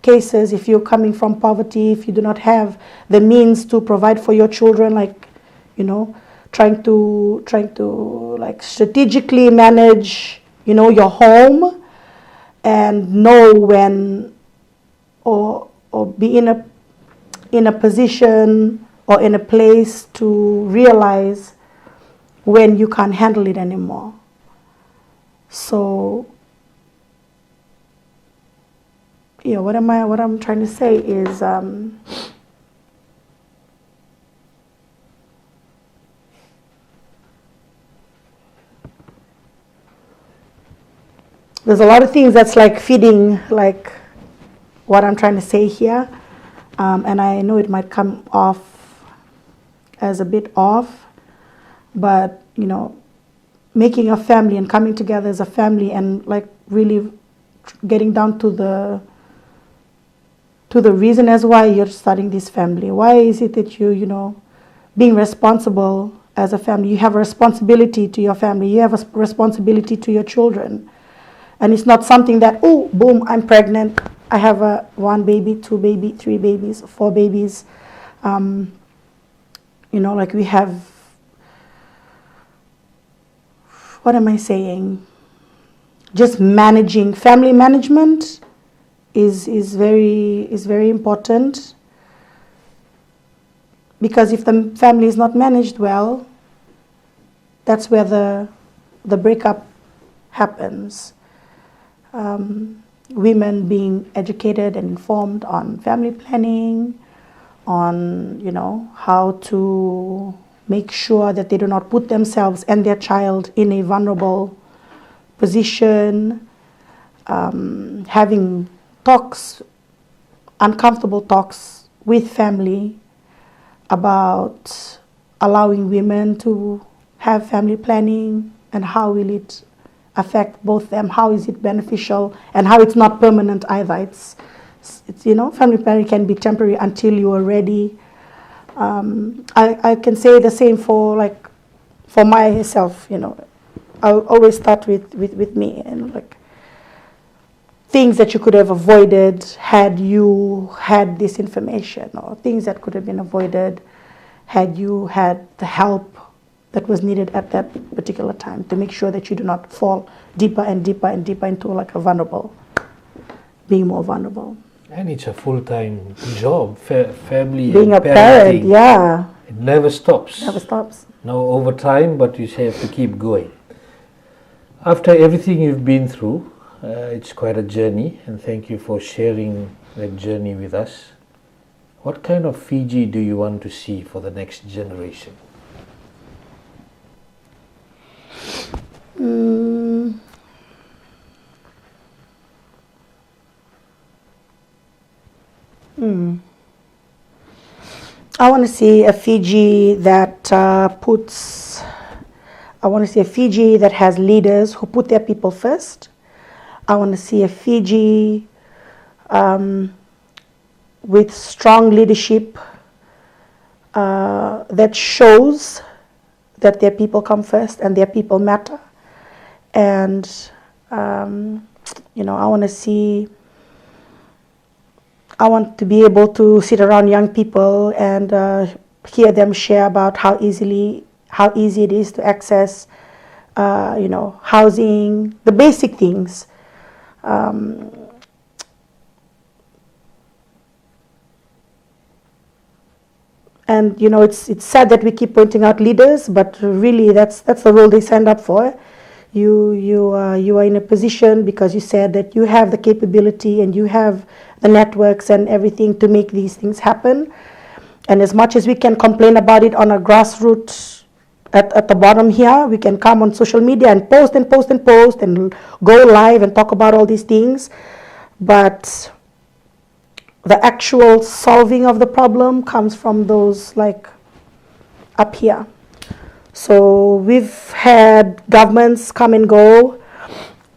cases, if you're coming from poverty, if you do not have the means to provide for your children, like, trying to like strategically manage, your home and know when or be in a position or in a place to realize when you can't handle it anymore. So, what I'm trying to say is, there's a lot of things that's like feeding, like what I'm trying to say here, and I know it might come off as a bit off. But, making a family and coming together as a family and like really getting down to the reason as why you're starting this family. Why is it that you, being responsible as a family, you have a responsibility to your family, you have a responsibility to your children. And it's not something that, oh, boom, I'm pregnant, I have one baby, 2 babies, 3 babies, 4 babies. Like we have, what am I saying? Just managing, family management is very important, because if the family is not managed well, that's where the breakup happens. Women being educated and informed on family planning, on how to make sure that they do not put themselves and their child in a vulnerable position, having talks, uncomfortable talks with family about allowing women to have family planning and how will it affect both them, how is it beneficial, and how it's not permanent either. It's family planning can be temporary until you are ready. I can say the same for myself, I'll always start with me, and like things that you could have avoided had you had this information, or things that could have been avoided had you had the help that was needed at that particular time, to make sure that you do not fall deeper and deeper and deeper into like being more vulnerable.
And it's a full-time job, family
Being
and
a parent,
parenting.
yeah,
It never stops.
never stops.
No overtime, but you have to keep going. After everything you've been through, it's quite a journey, and thank you for sharing that journey with us. What kind of Fiji do you want to see for the next generation?
I want to see a Fiji that I want to see a Fiji that has leaders who put their people first. I want to see a Fiji with strong leadership that shows that their people come first and their people matter. And, I want to be able to sit around young people and hear them share about how easy it is to access, housing, the basic things. And it's sad that we keep pointing out leaders, but really that's the role they signed up for. You are in a position because you said that you have the capability and you have the networks and everything to make these things happen. And as much as we can complain about it on a grassroots at the bottom here, we can come on social media and post and go live and talk about all these things. But the actual solving of the problem comes from those like up here. So we've had governments come and go.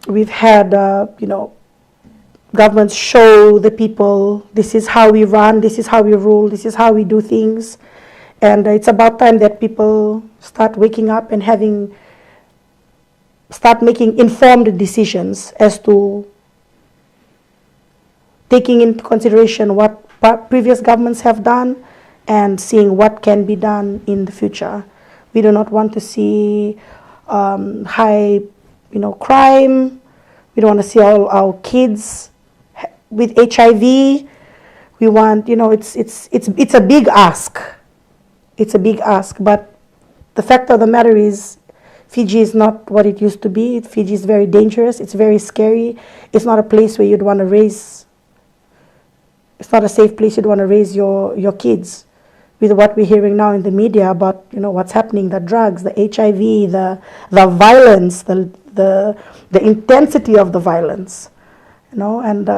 We've had, governments show the people, this is how we run, this is how we rule, this is how we do things. And it's about time that people start waking up and start making informed decisions as to taking into consideration what previous governments have done and seeing what can be done in the future. We do not want to see high, crime. We don't want to see all our kids with HIV. We want, it's a big ask. It's a big ask, but the fact of the matter is, Fiji is not what it used to be. Fiji is very dangerous. It's very scary. It's not a place where you'd want to raise. It's not a safe place you'd want to raise your kids. With what we're hearing now in the media about, what's happening, the drugs, the HIV, the violence, the intensity of the violence, and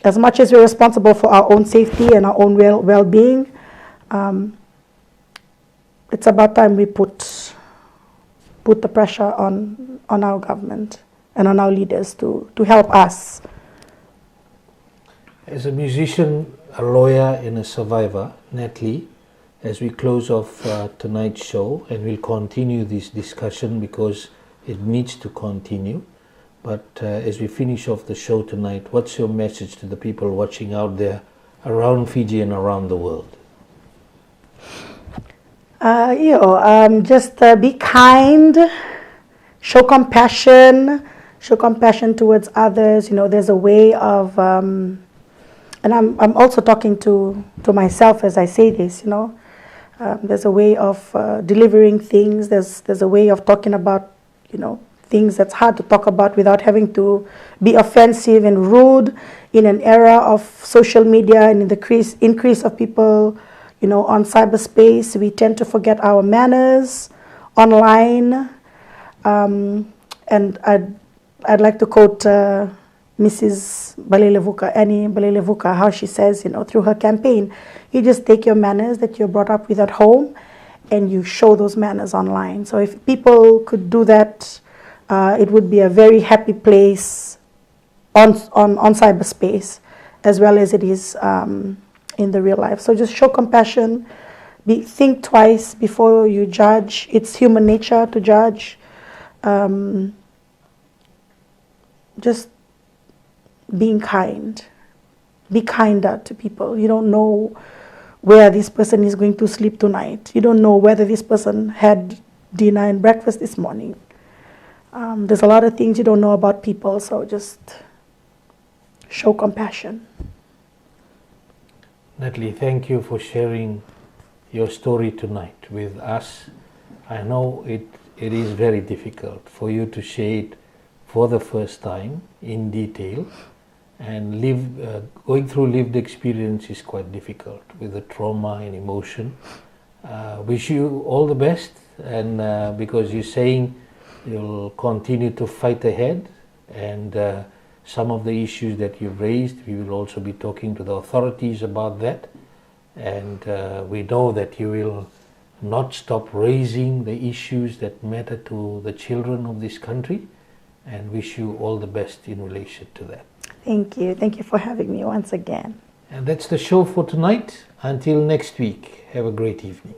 as much as we're responsible for our own safety and our own well-being, it's about time we put the pressure on our government and on our leaders to help us.
As a musician, a lawyer, and a survivor, Natalie, as we close off tonight's show, and we'll continue this discussion because it needs to continue, but as we finish off the show tonight, what's your message to the people watching out there around Fiji and around the world?
Just be kind, show compassion towards others. There's a way of, and I'm also talking to myself as I say this. There's a way of delivering things. There's a way of talking about, things that's hard to talk about without having to be offensive and rude in an era of social media and in the increase of people, on cyberspace. We tend to forget our manners online. And I'd like to quote Mrs. Annie Balelevuka, how she says, through her campaign, you just take your manners that you're brought up with at home and you show those manners online. So if people could do that, it would be a very happy place on cyberspace as well as it is in the real life. So just show compassion, think twice before you judge. It's human nature to judge. Just being kind. Be kinder to people. You don't know where this person is going to sleep tonight. You don't know whether this person had dinner and breakfast this morning. There's a lot of things you don't know about people, so just show compassion.
Natalie, thank you for sharing your story tonight with us. I know it is very difficult for you to share it for the first time in detail, and going through lived experience is quite difficult with the trauma and emotion. Wish you all the best, and because you're saying you'll continue to fight ahead, and some of the issues that you've raised, we will also be talking to the authorities about that, and we know that you will not stop raising the issues that matter to the children of this country, and wish you all the best in relation to that.
Thank you. Thank you for having me once again.
And that's the show for tonight. Until next week, have a great evening.